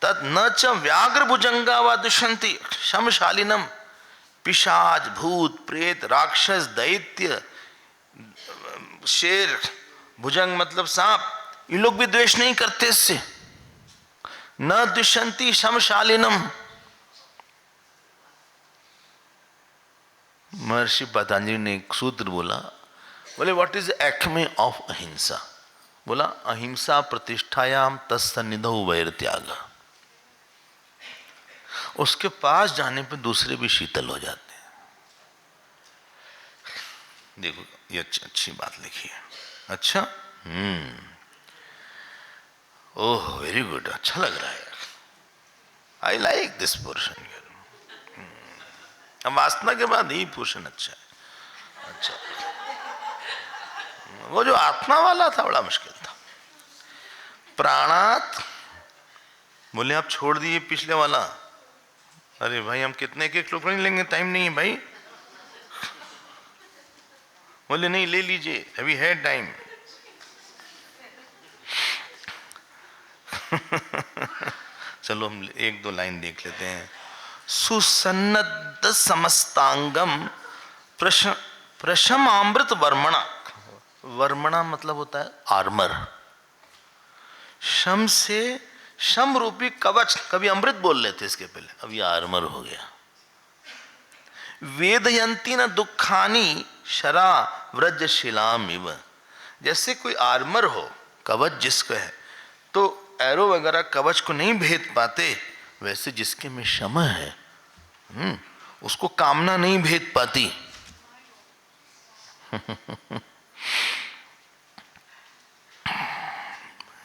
तत् न च व्याघ्र भुजंगा वा दुष्यन्ति शमशालिनम। पिशाच, भूत, प्रेत, राक्षस, दैत्य, शेर, भुजंग मतलब सांप, ये लोग भी द्वेष नहीं करते इससे। न दुष्यंती शमशालिनम। महर्षि पतंजलि ने एक सूत्र बोला, बोले व्हाट इज एक्मे ऑफ अहिंसा? बोला अहिंसा प्रतिष्ठायाम तत्सन्निधौ वैर त्याग। उसके पास जाने पे दूसरे भी शीतल हो जाते हैं। देखो ये अच्छी बात लिखी है। अच्छा, ओह वेरी गुड, अच्छा लग रहा है। I like this portion. वासना के बाद ही पोर्शन अच्छा है। अच्छा, वो जो आत्मा वाला था बड़ा मुश्किल था। प्राणात, बोले आप छोड़ दिए पिछले वाला। अरे भाई हम कितने के श्लोक नहीं लेंगे, टाइम नहीं है भाई। बोले नहीं ले लीजिए, अभी है टाइम। चलो हम एक दो लाइन देख लेते हैं। सुसन्नद्ध समस्तांगम प्रशमामृत वर्मणा। वर्मणा मतलब होता है आर्मर। शम से, शम रूपी कवच, कभी अमृत बोल लेते इसके पहले, अब ये आर्मर हो गया। वेदयंती न दुखानी शरा व्रज शिलाम इव। जैसे कोई आर्मर हो, कवच जिसका है, तो एरो वगैरह कवच को नहीं भेद पाते, वैसे जिसके में शम है उसको कामना नहीं भेद पाती।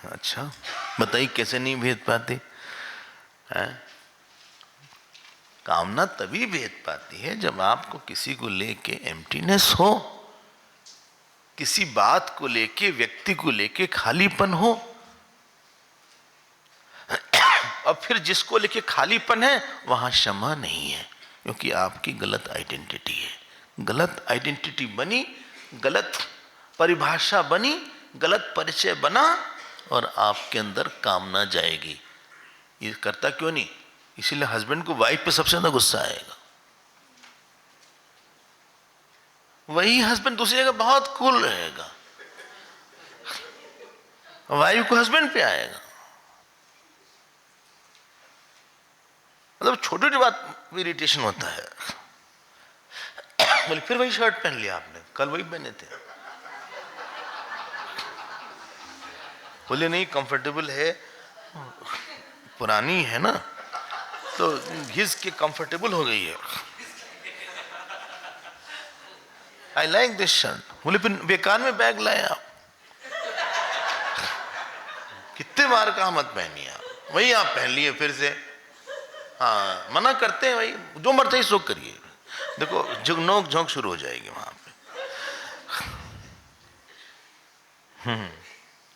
अच्छा बताइए कैसे नहीं भेद पाती है? कामना तभी भेद पाती है जब आपको किसी को लेके एम्प्टीनेस हो, किसी बात को लेके, व्यक्ति को लेके खालीपन हो। और फिर जिसको लेके खालीपन है वहां क्षमा नहीं है, क्योंकि आपकी गलत आइडेंटिटी है। गलत आइडेंटिटी बनी, गलत परिभाषा बनी, गलत परिचय बना, और आपके अंदर कामना जाएगी। ये करता क्यों नहीं? इसीलिए हस्बैंड को वाइफ पे सबसे ज्यादा गुस्सा आएगा। वही हस्बैंड दूसरी जगह बहुत कूल रहेगा। वाइफ को हस्बैंड पे आएगा। मतलब छोटी छोटी बात में इरिटेशन होता है। बोले फिर वही शर्ट पहन लिया आपने, कल वही पहने थे। बोले नहीं कंफर्टेबल है, पुरानी है ना तो घिस के कंफर्टेबल हो गई है। I like this shirt. बोले फिर बेकार में बैग लाए आप, कितने बार कहा मत पहनिए आप, वही आप पहन लिए फिर से। हाँ मना करते हैं भाई, जो मर्जी है सो करिए। देखो जो नोक झोंक शुरू हो जाएगी वहां पे।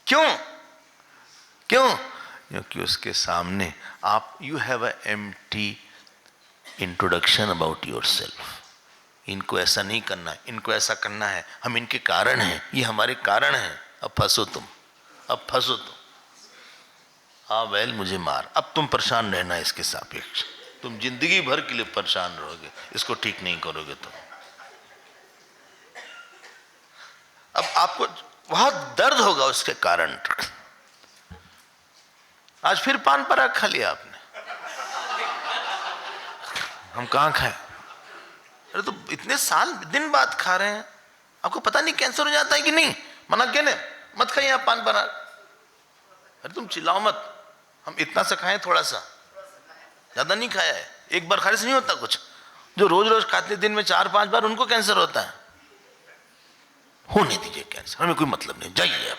क्यों क्यों? क्योंकि उसके सामने आप you have a empty introduction about your self. इनको ऐसा नहीं करना है, इनको ऐसा करना है, हम इनके कारण हैं, ये हमारे कारण हैं। अब फंसो तुम, अब फंसो तुम। वेल मुझे मार, अब तुम परेशान रहना इसके सापेक्ष, तुम जिंदगी भर के लिए परेशान रहोगे, इसको ठीक नहीं करोगे तो। अब आपको बहुत दर्द होगा उसके कारण। आज फिर पान पराग खा लिया आपने। हम कहाँ खाए? अरे तो इतने साल दिन बाद खा रहे हैं, आपको पता नहीं कैंसर हो जाता है कि नहीं? मना क्या ने, मत खाइए आप पान पराग। अरे तुम चिल्लाओ मत, हम इतना सा खाएं, थोड़ा सा, ज्यादा नहीं खाया है। एक बार खाने से नहीं होता कुछ, जो रोज रोज खाते दिन में 4-5 बार उनको कैंसर होता है। होने दीजिए कैंसर, हमें कोई मतलब नहीं, जाइए आप।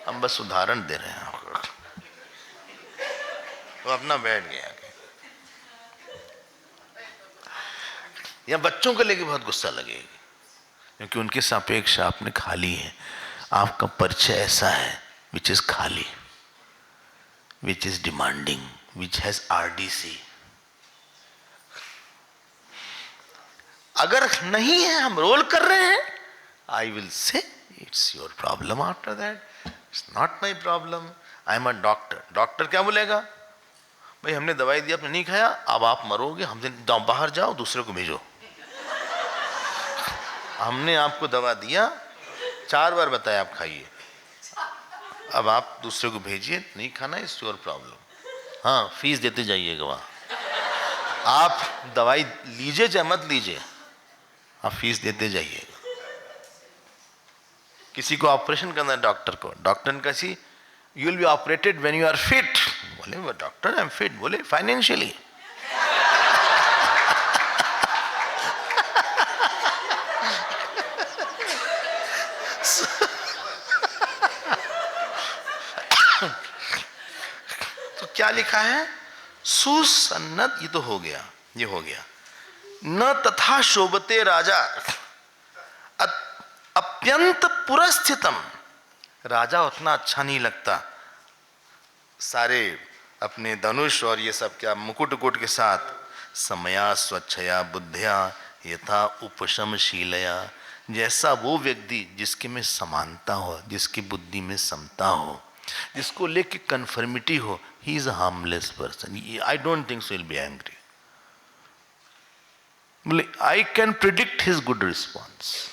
हम बस उदाहरण दे रहे हैं आपको। तो अपना बैठ गया। या बच्चों को लेके बहुत गुस्सा लगेगी क्योंकि उनके सापेक्ष आपने खाली है। आपका परिचय ऐसा है विच इज खाली, which is demanding, which has RDC। अगर नहीं है, हम रोल कर रहे हैं, I will say it's your problem. After that it's not my problem. I am a doctor. Doctor क्या बोलेगा? भाई हमने दवाई दी, आपने नहीं खाया, अब आप मरोगे, हमसे बाहर जाओ, दूसरे को भेजो। हमने आपको दवा दिया, 4 बार बताया आप खाइए, अब आप दूसरे को भेजिए, नहीं खाना, इट्स योर प्रॉब्लम। हाँ फीस देते जाइएगा वहाँ। आप दवाई लीजिए चाहे मत लीजिए, आप फीस देते जाइएगा। किसी को ऑपरेशन करना है डॉक्टर को, डॉक्टर ने कहा you will be operated when you are fit. बोले वो डॉक्टर आई एम फिट। बोले फाइनेंशियली। तो क्या लिखा है? सुसन्नत, ये तो हो गया, ये हो गया। न तथा शोभते राजा अत्यंत पुरस्थितम। राजा उतना अच्छा नहीं लगता, सारे अपने धनुष और ये सब क्या मुकुट उकुट के साथ। समया स्वच्छया बुद्धिया यथा उपशमशीलया। जैसा वो व्यक्ति जिसके में समानता हो, जिसकी बुद्धि में समता हो, जिसको लेके कन्फर्मिटी हो, he is a harmless person. I don't think so will be angry. बोले I can predict his good response.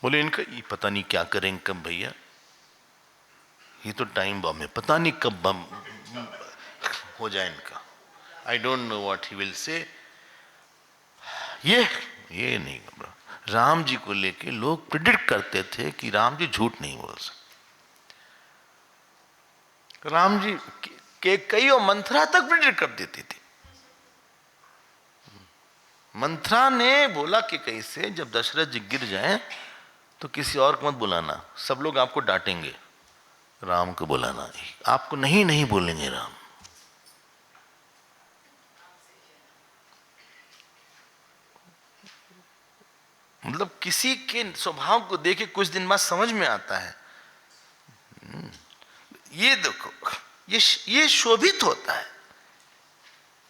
बोले इनका ये पता नहीं क्या करेंगे कब भैया, ये तो टाइम बम है, पता नहीं कब बम हो जाए इनका। I don't know what he will say. ये नहीं घबरा। राम जी को लेके लोग प्रिडिक्ट करते थे कि राम जी झूठ नहीं बोल सकते। राम जी के कई और मंथरा तक प्रिडिक्ट कर देती थी। मंथरा ने बोला कि कैसे जब दशरथ जी गिर जाएं तो किसी और को मत बुलाना, सब लोग आपको डांटेंगे, राम को बुलाना, आपको नहीं बोलेंगे राम। मतलब किसी के स्वभाव को देखे कुछ दिन बाद समझ में आता है। ये देखो, ये शोभित होता है।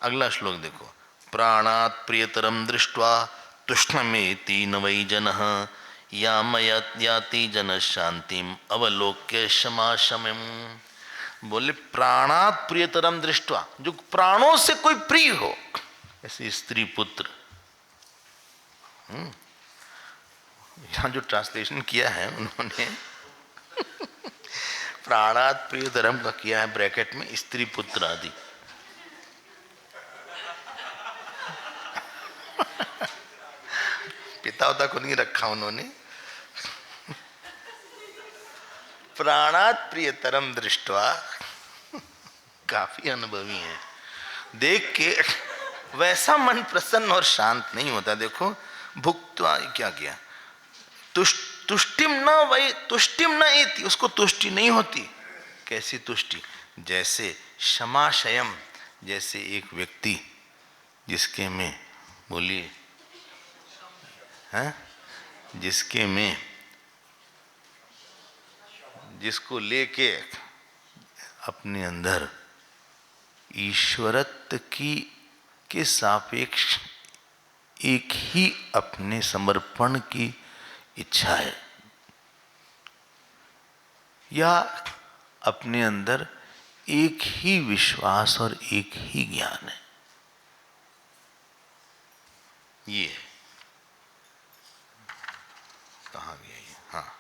अगला श्लोक देखो, प्राणात् प्रियतरम दृष्ट्वा तुष्णमेति न वै जनः याति जन शांतिम अवलोक्य क्षमा शमम। बोले प्राणात् प्रियतरम दृष्ट्वा, जो प्राणों से कोई प्रिय हो, ऐसे स्त्री पुत्र, यहाँ जो ट्रांसलेशन किया है उन्होंने प्राणात प्रियतरम का किया है ब्रैकेट में स्त्री पुत्र आदि। पिता उता को नहीं रखा उन्होंने। प्राणात प्रियतरम दृष्टवा, काफी अनुभवी है, देख के वैसा मन प्रसन्न और शांत नहीं होता। देखो भुक्त्वा क्या किया, तुष्टिम न वही तुष्टिम न इति, उसको तुष्टि नहीं होती। कैसी तुष्टि? जैसे क्षमाशयम, जैसे एक व्यक्ति जिसके में, बोलिए, हैं, जिसके में, जिसको लेके अपने अंदर ईश्वरत्व की के सापेक्ष एक ही अपने समर्पण की इच्छा है, या अपने अंदर एक ही विश्वास और एक ही ज्ञान है, ये कहा गया ये। हाँ,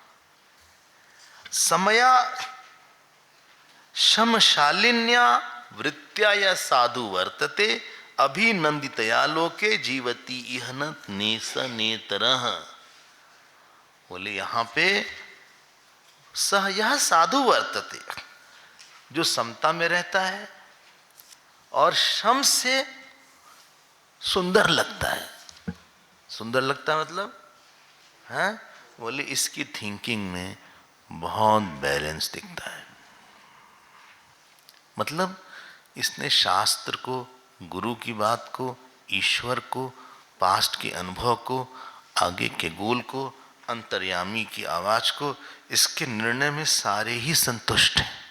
समया शमशालिन्या वृत्त्या या साधु वर्तते अभिनंदितया लोके जीवती इहन नेस नेतरः। बोले यहाँ पे सह यह साधु वर्तते, जो समता में रहता है और शम से सुंदर लगता है। सुंदर लगता है मतलब है, बोले इसकी थिंकिंग में बहुत बैलेंस दिखता है। मतलब इसने शास्त्र को, गुरु की बात को, ईश्वर को, पास्ट के अनुभव को, आगे के गोल को, अंतर्यामी की आवाज को, इसके निर्णय में सारे ही संतुष्ट हैं।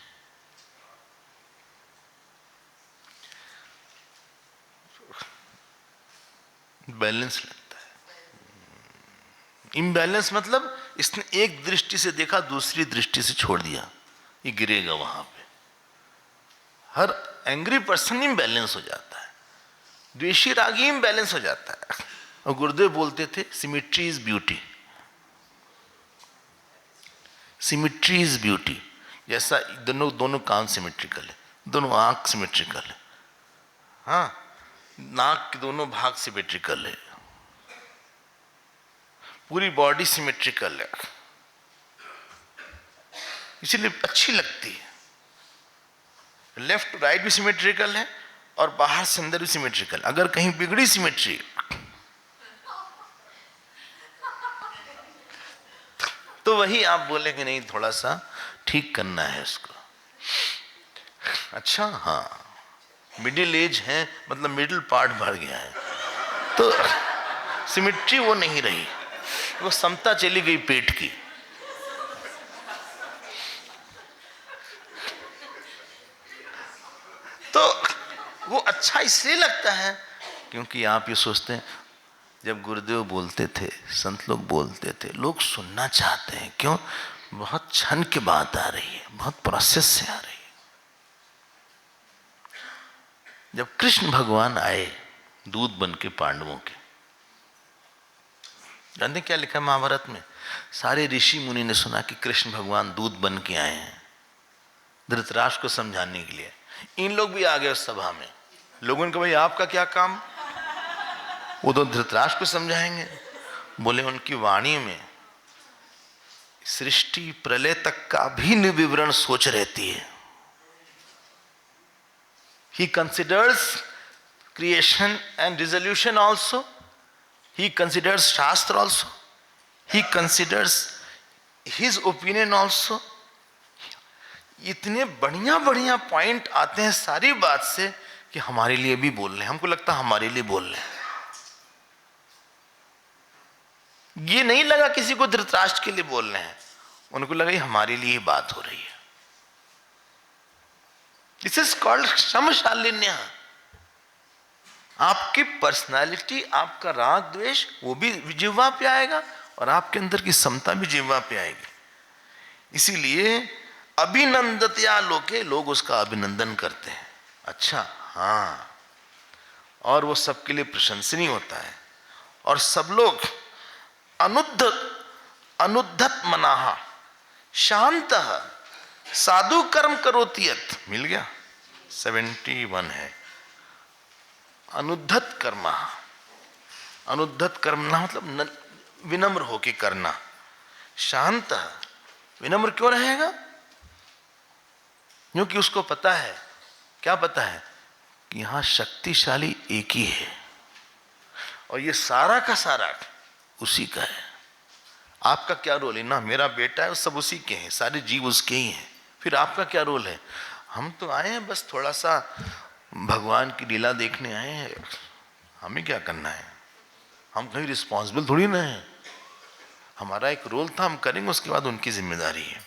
बैलेंस लगता है। इम्बैलेंस मतलब इसने एक दृष्टि से देखा, दूसरी दृष्टि से छोड़ दिया, ये गिरेगा वहां पे। हर एंग्री पर्सन इम्बैलेंस हो जाता है, द्वेषी रागी इम्बैलेंस हो जाता है। और गुरुदेव बोलते थे symmetry is beauty, symmetry is beauty. जैसा दोनों कान सिमेट्रिकल है, दोनों आंख सिमेट्रिकल है, हाँ, नाक के दोनों भाग सिमेट्रिकल है, पूरी बॉडी सिमेट्रिकल है, इसीलिए अच्छी लगती है। लेफ्ट टू राइट भी सिमेट्रिकल है और बाहर से अंदर भी सिमेट्रिकल। अगर कहीं बिगड़ी सिमेट्री तो वही आप बोलेंगे नहीं, थोड़ा सा ठीक करना है उसको। अच्छा, हाँ, मिडिल एज है मतलब मिडिल पार्ट भर गया है, तो सिमेट्री वो नहीं रही, वो समता चली गई पेट की। तो वो अच्छा इसलिए लगता है क्योंकि आप ये सोचते हैं, जब गुरुदेव बोलते थे, संत लोग बोलते थे, लोग सुनना चाहते हैं। क्यों? बहुत क्षण की बात आ रही है, बहुत प्रोसेस से आ रही है। जब कृष्ण भगवान आए दूध बन के पांडवों के, जानते क्या लिखा महाभारत में? सारे ऋषि मुनि ने सुना कि कृष्ण भगवान दूध बन के आए हैं धृतराष्ट्र को समझाने के लिए। इन लोग भी आ गए उस सभा में। लोगों ने कहा भाई आपका क्या काम? वो तो धृतराष्ट्र को समझाएंगे। बोले उनकी वाणी में सृष्टि प्रलय तक का भी विवरण सोच रहती है। He considers creation and dissolution also. He considers Shastra also. He considers his opinion also. इतने बढ़िया बढ़िया पॉइंट आते हैं सारी बात से कि हमारे लिए भी बोल रहे हैं। हमको लगता है हमारे लिए बोल रहे हैं। ये नहीं लगा किसी को धृतराष्ट्र के लिए बोल रहे हैं, उनको लगा ये हमारे लिए बात हो रही है। दिस इज कॉल्ड समशालिन्य। आपकी पर्सनालिटी, आपका राग द्वेष वो भी जिह्वा पे आएगा और आपके अंदर की समता भी जिह्वा पे आएगी। इसीलिए अभिनंदतया लोके, लोग उसका अभिनंदन करते हैं। अच्छा, हाँ, और वो सबके लिए प्रशंसनीय होता है और सब लोग अनुद्धत मनाहा शांत साधु कर्म करोति यत्, मिल गया 71 है। अनुद्धत कर्म, अनुद्धत कर्मणा मतलब विनम्र होके करना। शांत, विनम्र क्यों रहेगा? क्योंकि उसको पता है, क्या पता है कि यहां शक्तिशाली एक ही है और ये सारा का सारा उसी का है। आपका क्या रोल है? ना मेरा बेटा है, सब उसी के हैं, सारे जीव उसके ही हैं। फिर आपका क्या रोल है? हम तो आए हैं बस थोड़ा सा भगवान की लीला देखने आए हैं, हमें क्या करना है? हम कहीं रिस्पॉन्सिबल थोड़ी ना है। हमारा एक रोल था, हम करेंगे, उसके बाद उनकी जिम्मेदारी है।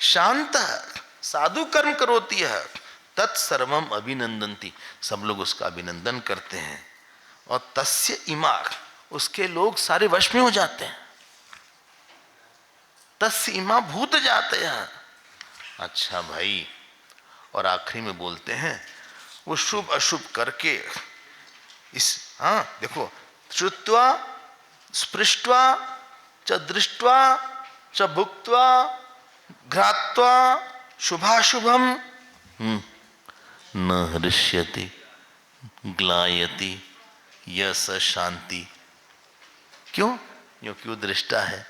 शांत साधु कर्म करोति है तत्सर्वम अभिनंदन्ति, सब लोग उसका अभिनंदन करते हैं। और तस्य इमा, उसके लोग सारे वश में हो जाते हैं। तस्य इमा भूत जाते हैं। अच्छा भाई, और आखिरी में बोलते हैं वो शुभ अशुभ करके इस, हाँ देखो, श्रुत्वा स्पृष्ट्वा च दृष्ट्वा च भुक्त्वा घ्रात्वा शुभाशुभम न हृष्यति ग्लायति यस शांति। क्यों? क्योंकि वो दृष्टा है,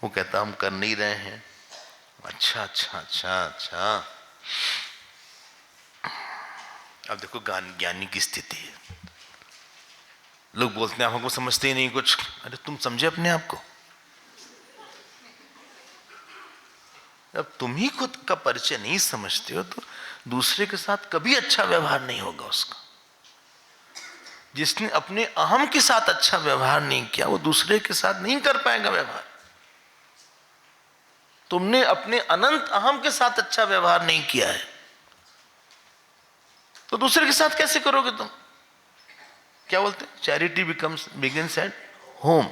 वो कहता हम कर नहीं रहे हैं। अच्छा अच्छा अच्छा अच्छा, अब देखो ज्ञानी की स्थिति है। लोग बोलते हैं आप हमको समझते ही नहीं कुछ। अरे तुम समझे अपने आप को? अब तुम ही खुद का परिचय नहीं समझते हो तो दूसरे के साथ कभी अच्छा व्यवहार नहीं होगा उसका। जिसने अपने अहम के साथ अच्छा व्यवहार नहीं किया वो दूसरे के साथ नहीं कर पाएगा व्यवहार। तुमने अपने अनंत अहम के साथ अच्छा व्यवहार नहीं किया है तो दूसरे के साथ कैसे करोगे तुम? क्या बोलते हैं? Charity begins at home,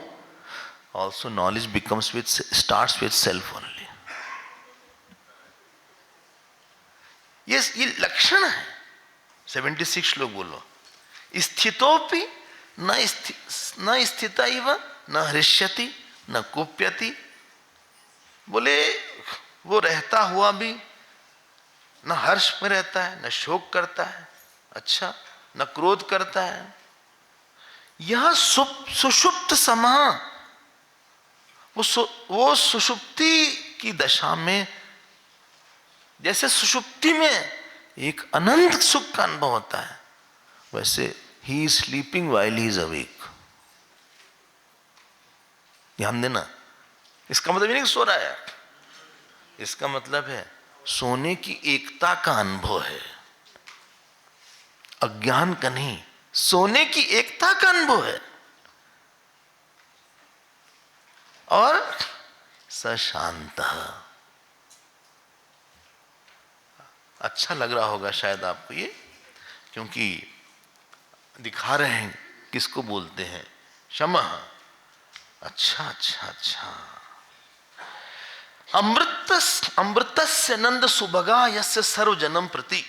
also knowledge becomes with starts with self only. ये लक्षण है। 76 लोग बोलो, स्थितोपि न स्थिता इव न हृष्यति न कुप्यति। बोले वो रहता हुआ भी न हर्ष में रहता है, न शोक करता है, अच्छा, न क्रोध करता है। यह सुषुप्त समा, वो सुषुप्ति की दशा में, जैसे सुषुप्ति में एक अनंत सुख का अनुभव होता है, वैसे he is sleeping while he is awake. ध्यान देना, इसका मतलब ये नहीं सो रहा है, इसका मतलब है सोने की एकता का अनुभव है, अज्ञान का नहीं, सोने की एकता का अनुभव है। और सशांत, अच्छा लग रहा होगा शायद आपको ये, क्योंकि दिखा रहे हैं किसको बोलते हैं, शमः। अच्छा अच्छा अच्छा, अमृतस्य नंद सुभगा यस्य सर्व जन्म प्रति।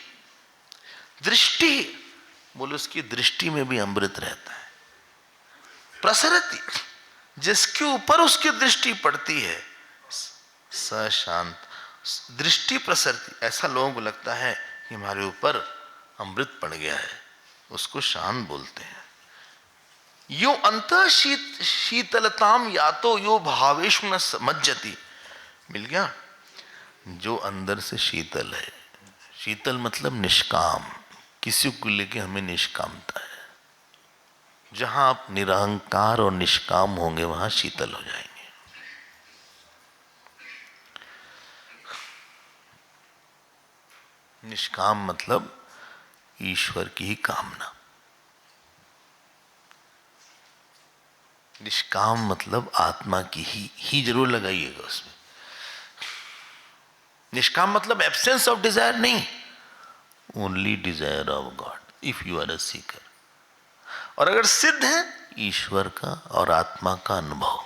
दृष्टि, बोले उसकी दृष्टि में भी अमृत रहता है। प्रसरति, जिसके ऊपर उसकी दृष्टि पड़ती है, सशांत, दृष्टि प्रसरती। ऐसा लोगों को लगता है कि हमारे ऊपर अमृत पड़ गया है, उसको शांत बोलते हैं। यो अंतः शीतलताम यातो यो भावेषु न मज्जति। मिल गया? जो अंदर से शीतल है, शीतल मतलब निष्काम, किसी को लेके हमें निष्कामता है। जहां आप निरहंकार और निष्काम होंगे वहां शीतल हो जाएंगे। निष्काम मतलब ईश्वर की ही कामना, निष्काम मतलब आत्मा की ही जरूर लगाइएगा उसमें। निष्काम मतलब एब्सेंस ऑफ डिजायर नहीं, only desire of God if you are a seeker. और अगर सिद्ध है ईश्वर का और आत्मा का अनुभव,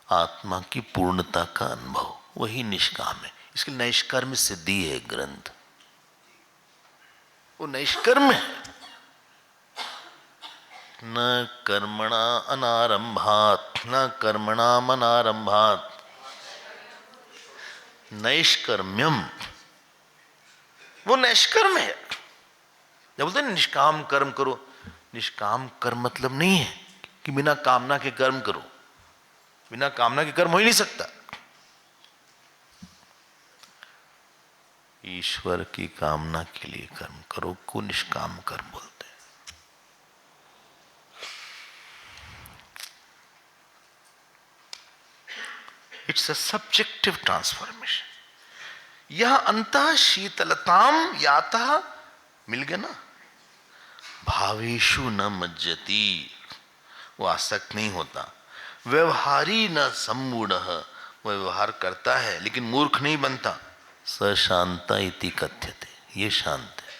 आत्मा की पूर्णता का अनुभव, वही निष्काम है। इसके नैष्कर्म सिद्धि है ग्रंथ, वो नैष्कर्म है। न कर्मणा अनारंभात न कर्मणामनारंभात नैष्कर्म्यम, वो नैष्कर्म है। जब बोलते हैं निष्काम कर्म करो, निष्काम कर्म मतलब नहीं है कि बिना कामना के कर्म करो, बिना कामना के कर्म हो ही नहीं सकता। ईश्वर की कामना के लिए कर्म करो को निष्काम कर्म बोलते हैं। It's a subjective transformation. यह अंतः शीतलताम यातः, मिल गया ना, भावेशु न मज्जति, वो आसक्त नहीं होता, व्यवहारी न सम्मूढ़, वो व्यवहार करता है लेकिन मूर्ख नहीं बनता, स शांता इति कथ्यते, ये शांत है।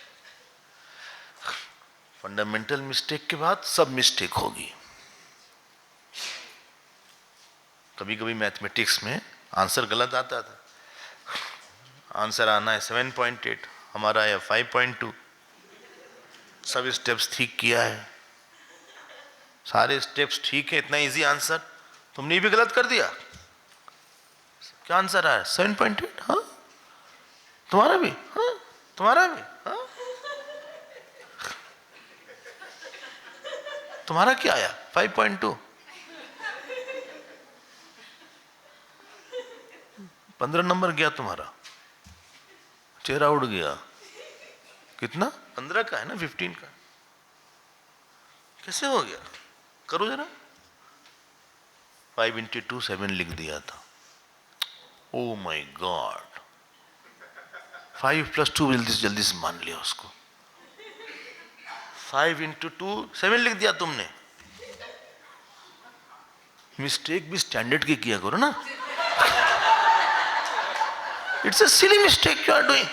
फंडामेंटल मिस्टेक के बाद सब मिस्टेक होगी। कभी कभी मैथमेटिक्स में आंसर गलत आता था, आंसर आना है 7.8, हमारा आया 5.2, सब स्टेप्स ठीक किया है, सारे स्टेप्स ठीक है, इतना इजी आंसर, तुमने भी गलत कर दिया, क्या आंसर आया 7.8। हाँ तुम्हारा भी, हाँ तुम्हारा भी, हाँ तुम्हारा क्या आया 5.2, 15 नंबर गया तुम्हारा, चेहरा उड़ गया। कितना? 15 का है ना, 15 का कैसे हो गया? करो जरा। 5 into 2 7 लिख दिया था। ओ माय गॉड, 5 + 2 जल्दी से मान लिया उसको। 5 into 2 7 लिख दिया तुमने। मिस्टेक भी स्टैंडर्ड की किया करो ना। It's a silly mistake you are doing.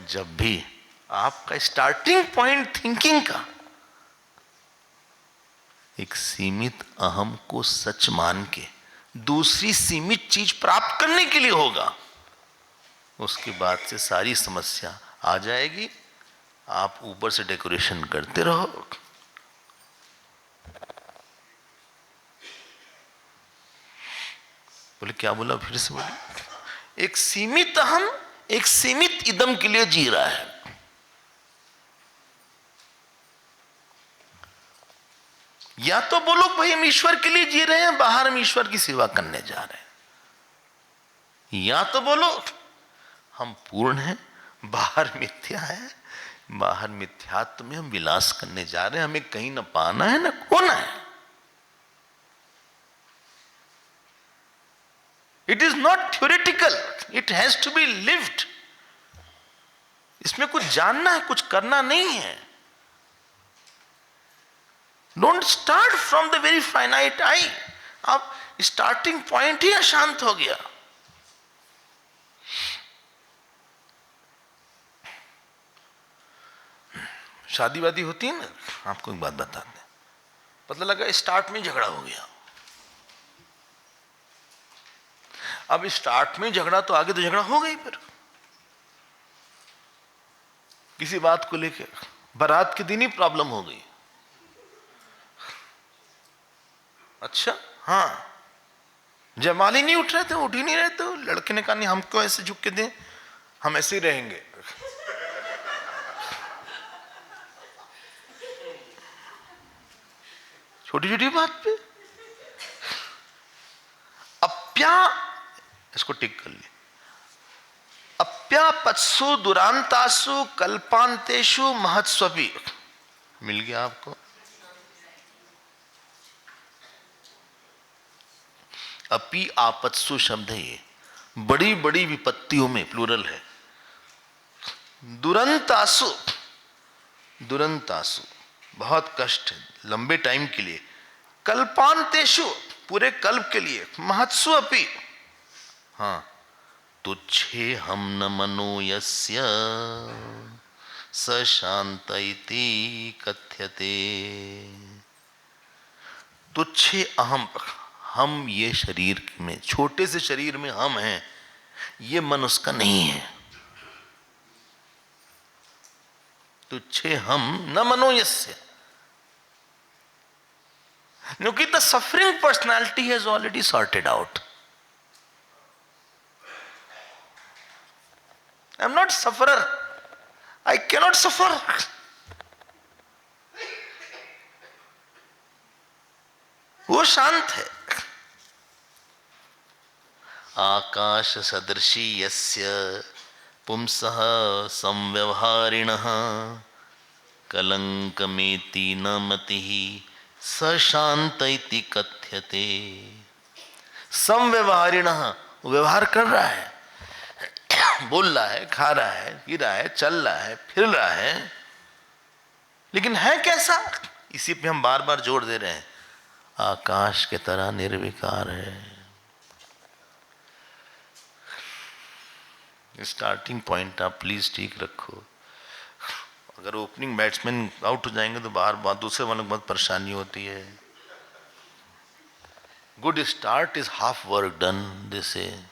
जब भी आपका स्टार्टिंग पॉइंट थिंकिंग का एक सीमित अहम को सच मान के दूसरी सीमित चीज प्राप्त करने के लिए होगा, उसके बाद से सारी समस्या आ जाएगी। आप ऊपर से डेकोरेशन करते रहो। बोले क्या बोला, फिर से बोले। एक सीमित अहम एक सीमित इदम के लिए जी रहा है। या तो बोलो भाई हम ईश्वर के लिए जी रहे हैं, बाहर हम ईश्वर की सेवा करने जा रहे हैं, या तो बोलो हम पूर्ण हैं, बाहर मिथ्या है, बाहर मिथ्यात्व में हम विलास करने जा रहे हैं, हमें कहीं न पाना है न खोना है। It is not theoretical, it has to be lived. इसमें कुछ जानना है, कुछ करना नहीं है। Don't start from the very finite I. अब स्टार्टिंग पॉइंट ही अशांत हो गया। शादी वादी होती है ना, आपको एक बात बताते हैं, पता लगा स्टार्ट में झगड़ा हो गया। अब स्टार्ट में झगड़ा तो आगे तो झगड़ा हो गई। फिर किसी बात को लेकर बारात के दिन ही प्रॉब्लम हो गई। अच्छा हाँ, जयमाल ही नहीं उठ रहे थे, उठ ही नहीं रहे थे। लड़के ने कहा नहीं हमको ऐसे झुक के दें, हम ऐसे ही रहेंगे। छोटी छोटी बात पे इसको टिक कर लिया। अप्यापत्सु दुरांतासु कल्पांतेषु महत्स्वपि, मिल गया आपको। अपि आपत्सु शब्द है ये, बड़ी बड़ी विपत्तियों में प्लूरल है। दुरंतासु, दुरंतासु बहुत कष्ट है लंबे टाइम के लिए, कल्पांतेषु पूरे कल्प के लिए, महत्सु अपि, हाँ तुच्छे हम न मनो यस्य स शांत इति कथ्यते। तुच्छे अहम, हम ये शरीर में, छोटे से शरीर में हम हैं, ये मन उसका नहीं है। तुच्छे हम न मनो यस्य, क्योंकि the suffering personality has already sorted out. I am not sufferer, I cannot suffer. वो शांत है। आकाश सदृशी यस्य पुंसः संव्यवहारिणः कलंकमेति न मतिः स शांत इति कथ्यते। संव्यवहारिणः, व्यवहार कर रहा है, बोल रहा है, खा रहा है, पी रहा है, चल रहा है, फिर रहा है, लेकिन है कैसा? इसी पे हम बार बार जोर दे रहे हैं, आकाश के तरह निर्विकार है। स्टार्टिंग पॉइंट आप प्लीज ठीक रखो। अगर ओपनिंग बैट्समैन आउट हो जाएंगे तो बार बार दूसरे वालों को बहुत परेशानी होती है। Good start is half work done, this है।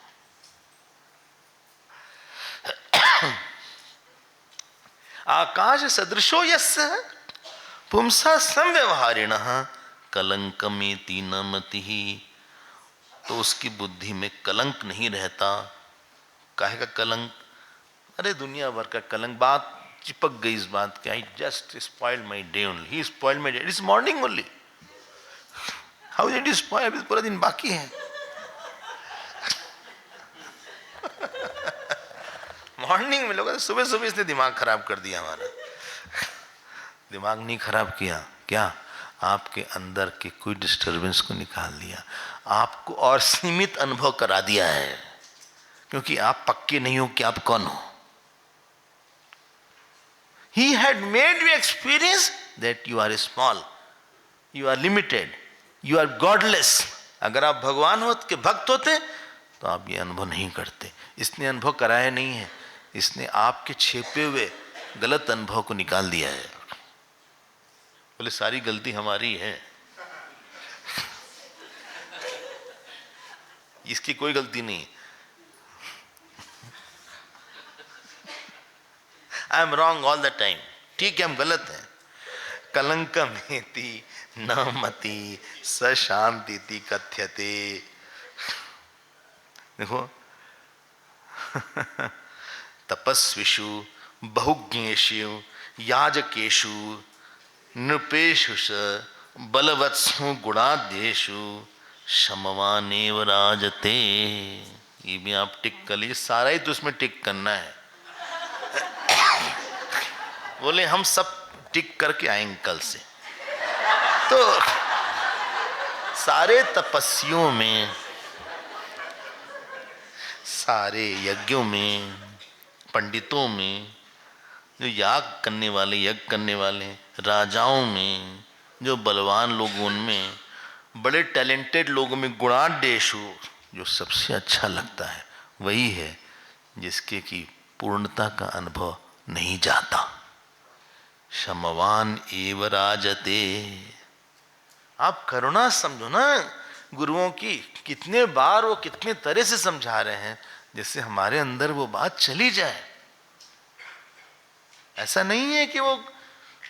आकाश सदृशो यस्य पुंसा संव्यवहारिणः कलंकमेति न मतिः, तो उसकी बुद्धि में कलंक नहीं रहता। काहे का कलंक? अरे दुनिया भर का कलंक, बात चिपक गई इस बात की। I just spoiled my day only, he spoiled my day, it's morning only, how did you spoil? अभी पूरा दिन बाकी है। मॉर्निंग में लोग सुबह सुबह इसने दिमाग खराब कर दिया हमारा। दिमाग नहीं खराब किया, क्या आपके अंदर के कोई डिस्टरबेंस को निकाल दिया, आपको और सीमित अनुभव करा दिया है, क्योंकि आप पक्के नहीं हो कि आप कौन हो। He had made you experience that you are small, you are limited, you are godless. अगर आप भगवान हो के भक्त होते तो आप ये अनुभव नहीं करते। इसने अनुभव कराया नहीं है, इसने आपके छिपे हुए गलत अनुभव को निकाल दिया है। बोले सारी गलती हमारी है, इसकी कोई गलती नहीं। I am wrong all the time, ठीक है हम गलत हैं। कलंकमेति न मति स शांति कथ्यते। देखो तपस्विषु बहुज्ञेषु याजकेषु नृपेषु बलवत्सु गुणाद्येषु शमवानेव राजते। ये भी आप टिक कर लीजिए, सारा ही तो उसमें टिक करना है। बोले हम सब टिक करके आएंगे कल से। तो सारे तपस्वियों में, सारे यज्ञों में, पंडितों में, जो याग करने वाले, यज्ञ करने वाले, राजाओं में, जो बलवान लोग उनमें, बड़े टैलेंटेड लोगों में, गुणाढ्येषु, जो सबसे अच्छा लगता है वही है जिसके की पूर्णता का अनुभव नहीं जाता। क्षमवान एव राजते। आप करुणा समझो ना गुरुओं की, कितने बार वो कितने तरह से समझा रहे हैं जिससे हमारे अंदर वो बात चली जाए। ऐसा नहीं है कि वो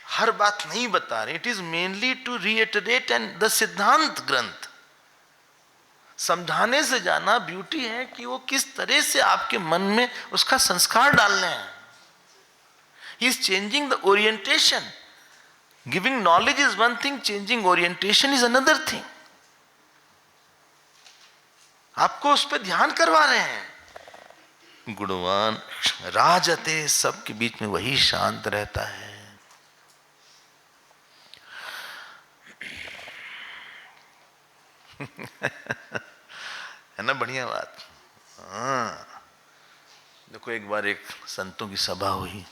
हर बात नहीं बता रहे, it is mainly to reiterate and the siddhant granth. समझाने से जाना ब्यूटी है कि वो किस तरह से आपके मन में उसका संस्कार डालने हैं। He is changing the orientation. Giving knowledge is one thing, changing orientation is another thing. आपको उस पर ध्यान करवा रहे हैं। गुणवान राजते, सबके बीच में वही शांत रहता है। है ना बढ़िया बात? हाँ, देखो एक बार एक संतों की सभा हुई,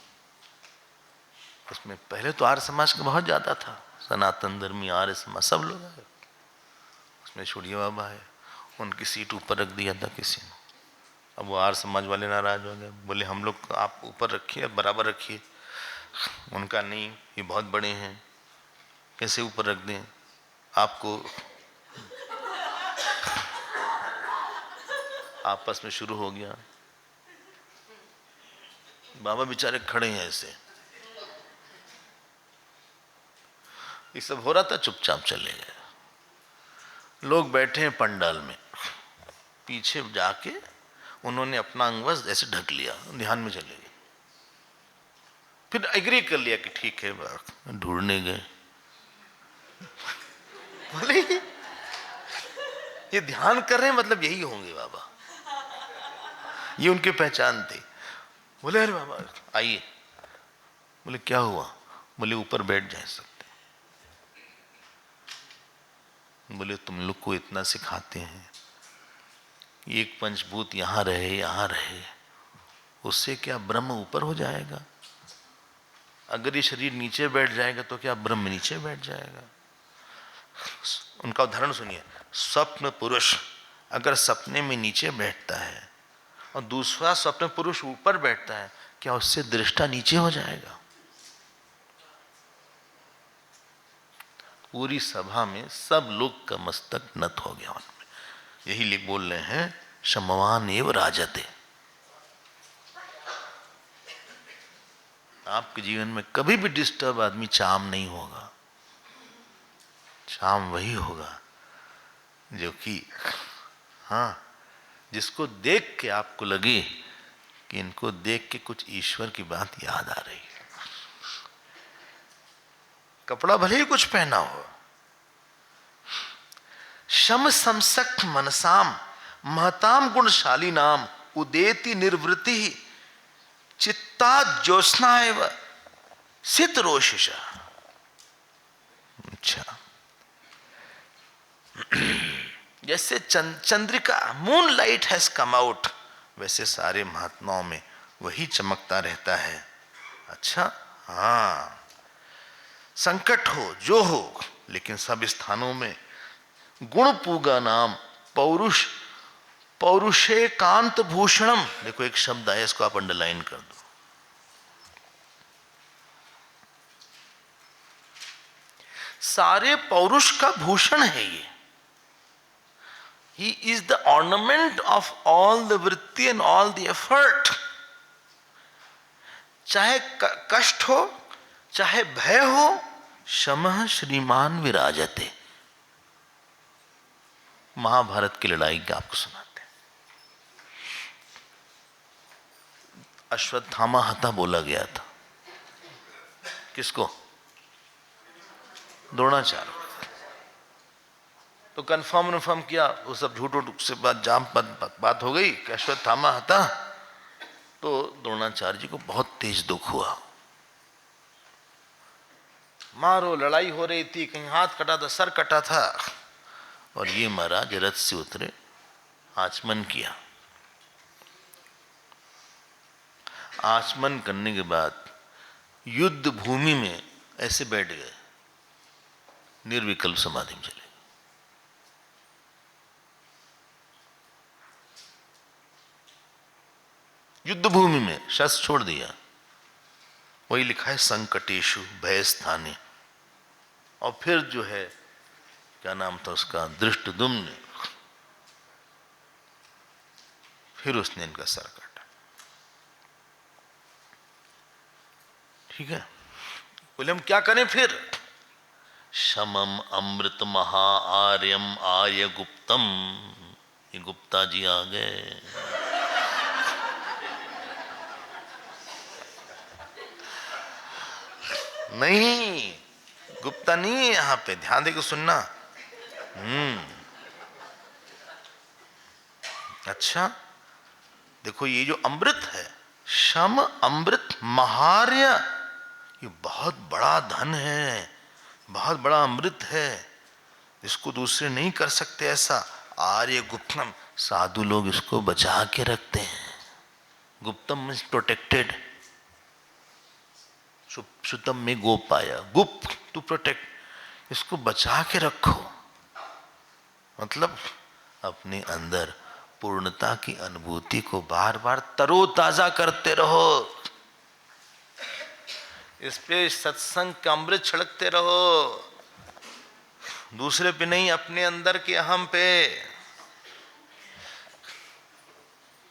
उसमें पहले तो आर्य समाज का बहुत ज्यादा था, सनातन धर्मी आर्य समाज सब लोग आए। उसमें छोड़िए बाबा है, उनकी सीट ऊपर रख दिया था किसी ने। अब वो आर्य समाज वाले नाराज हो गए, बोले हम लोग आप ऊपर रखिए, बराबर रखिए। उनका नहीं, ये बहुत बड़े हैं, कैसे ऊपर रख दें? आपको आपस में शुरू हो गया। बाबा बेचारे खड़े हैं ऐसे, ये सब हो रहा था, चुपचाप चले गए। लोग बैठे हैं पंडाल में, पीछे जाके उन्होंने अपना अंगवस्त्र ऐसे ढक लिया, ध्यान में चले गए। फिर एग्री कर लिया कि ठीक है, ढूंढने गए। बोले ये ध्यान कर रहे हैं, मतलब यही होंगे बाबा, ये उनकी पहचान थी। बोले अरे बाबा आइए। बोले क्या हुआ? बोले ऊपर बैठ जाए सकते। बोले तुम लोग को इतना सिखाते हैं, एक पंचभूत यहां रहे यहां रहे, उससे क्या ब्रह्म ऊपर हो जाएगा? अगर ये शरीर नीचे बैठ जाएगा तो क्या ब्रह्म नीचे बैठ जाएगा? उनका उदाहरण सुनिए। स्वप्न पुरुष अगर सपने में नीचे बैठता है और दूसरा स्वप्न पुरुष ऊपर बैठता है, क्या उससे दृष्टा नीचे हो जाएगा? पूरी सभा में सब लोग का मस्तक नत हो गया उनमें। यही लिख बोल रहे हैं, शमवान एव राजते। आपके जीवन में कभी भी डिस्टर्ब आदमी चाम नहीं होगा। चाम वही होगा जो कि हाँ, जिसको देख के आपको लगे कि इनको देख के कुछ ईश्वर की बात याद आ रही है। कपड़ा भले ही कुछ पहना हो। शम समसक्त मनसाम महताम गुणशाली नाम उदेति निर्वृति चित्ता ज्योत्स्ना एव सित रोशिषा। अच्छा, जैसे Chandrika moon light has come out, वैसे सारे महात्माओं में वही चमकता रहता है। अच्छा हाँ, संकट हो जो हो, लेकिन सब स्थानों में गुण पूगा नाम पौरुष पौरुषे कांत भूषणम। देखो एक शब्द आया, इसको आप अंडरलाइन कर दो। सारे पौरुष का भूषण है ये। He is the ornament of all the vritti and all the effort. चाहे कष्ट हो चाहे भय हो, शमः श्रीमान विराजते। महाभारत की लड़ाई का आपको सुनाते हैं। अश्वत्थामा हता बोला गया था। किसको? द्रोणाचार्य। तो कंफर्म किया, वो सब झूठ से बात हो गई कि अश्वत्थामा हता। तो द्रोणाचार्य जी को बहुत तेज दुख हुआ। मारो, लड़ाई हो रही थी, कहीं हाथ कटा था, सर कटा था, और ये महाराज रथ से उतरे, आचमन किया। आचमन करने के बाद युद्ध भूमि में ऐसे बैठ गए, निर्विकल्प समाधि में चले। युद्ध भूमि में शस्त्र छोड़ दिया। वही लिखा है संकटेशु भय स्थाने। और फिर जो है, क्या नाम था उसका, धृष्टद्युम्न, फिर उसने इनका सर काटा। ठीक है, बोले हम क्या करें फिर? शमम अमृत महा आर्यम आर्य गुप्तम। ये गुप्ता जी आ गए। नहीं, गुप्ता नहीं है यहां पे, ध्यान देकर सुनना। अच्छा देखो, ये जो अमृत है, शम अमृत महार्य, ये बहुत बड़ा धन है, बहुत बड़ा अमृत है, इसको दूसरे नहीं कर सकते ऐसा। आर्य गुप्तम, साधु लोग इसको बचा के रखते हैं। Guptam means protected. सुतम में गो पाया, गुप्त टू प्रोटेक्ट, इसको बचा के रखो। मतलब अपने अंदर पूर्णता की अनुभूति को बार बार तरोताजा करते रहो। इस पे सत्संग का अमृत छिड़कते रहो। दूसरे पे नहीं, अपने अंदर के अहम पे।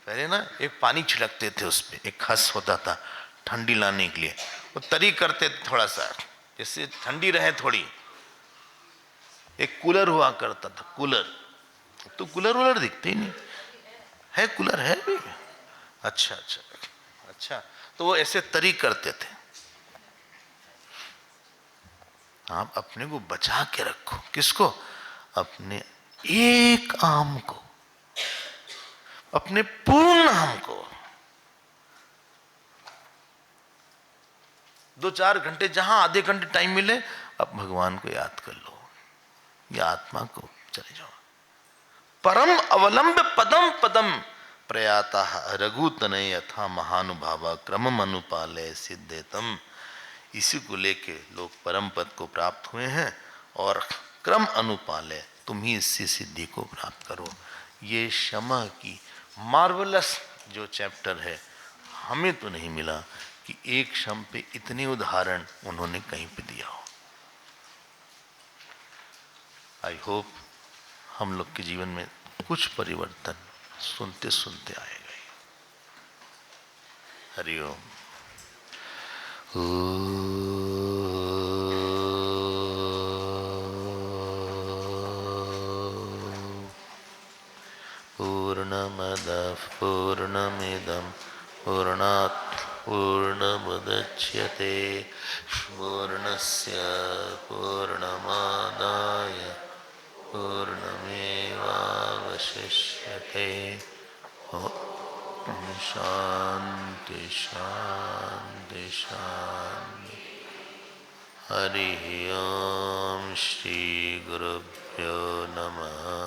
पहले ना एक पानी छिड़कते थे उस पे, एक खस होता था ठंडी लाने के लिए, वो तरी करते थे थोड़ा सा, जैसे ठंडी रहे थोड़ी। एक कूलर हुआ करता था, कूलर। तो कूलर वूलर दिखते ही नहीं है। कूलर है भी? अच्छा अच्छा अच्छा। तो वो ऐसे तरी करते थे। आप अपने को बचा के रखो। किसको? अपने एक आम को, अपने पूर्ण आम को। 2-4 घंटे, जहां आधे घंटे टाइम मिले, अब भगवान को याद कर लो, या आत्मा को चले जाओ। परम अवलंब पदम पदम प्रयाता रघुतनय यथा महानुभावा क्रम अनुपालय सिद्धेतम। इसी को लेके लोग परम पद को प्राप्त हुए हैं, और क्रम अनुपालय, तुम ही इससे सिद्धि को प्राप्त करो। ये क्षमा की मार्वलस जो चैप्टर है, हमें तो नहीं मिला कि एक क्षम पे इतने उदाहरण उन्होंने कहीं पे दिया हो। आई होप हम लोग के जीवन में कुछ परिवर्तन सुनते सुनते आएगा ही। हरिओम। पूर्णमदः पूर्णमिदं पूर्णात् पूर्णमुदच्यते पूर्णस्य पूर्णमादाय पूर्णमेवावशिष्यते। ओम शांति शांति शांति। हरि ओम। श्री गुरुभ्यो नमः।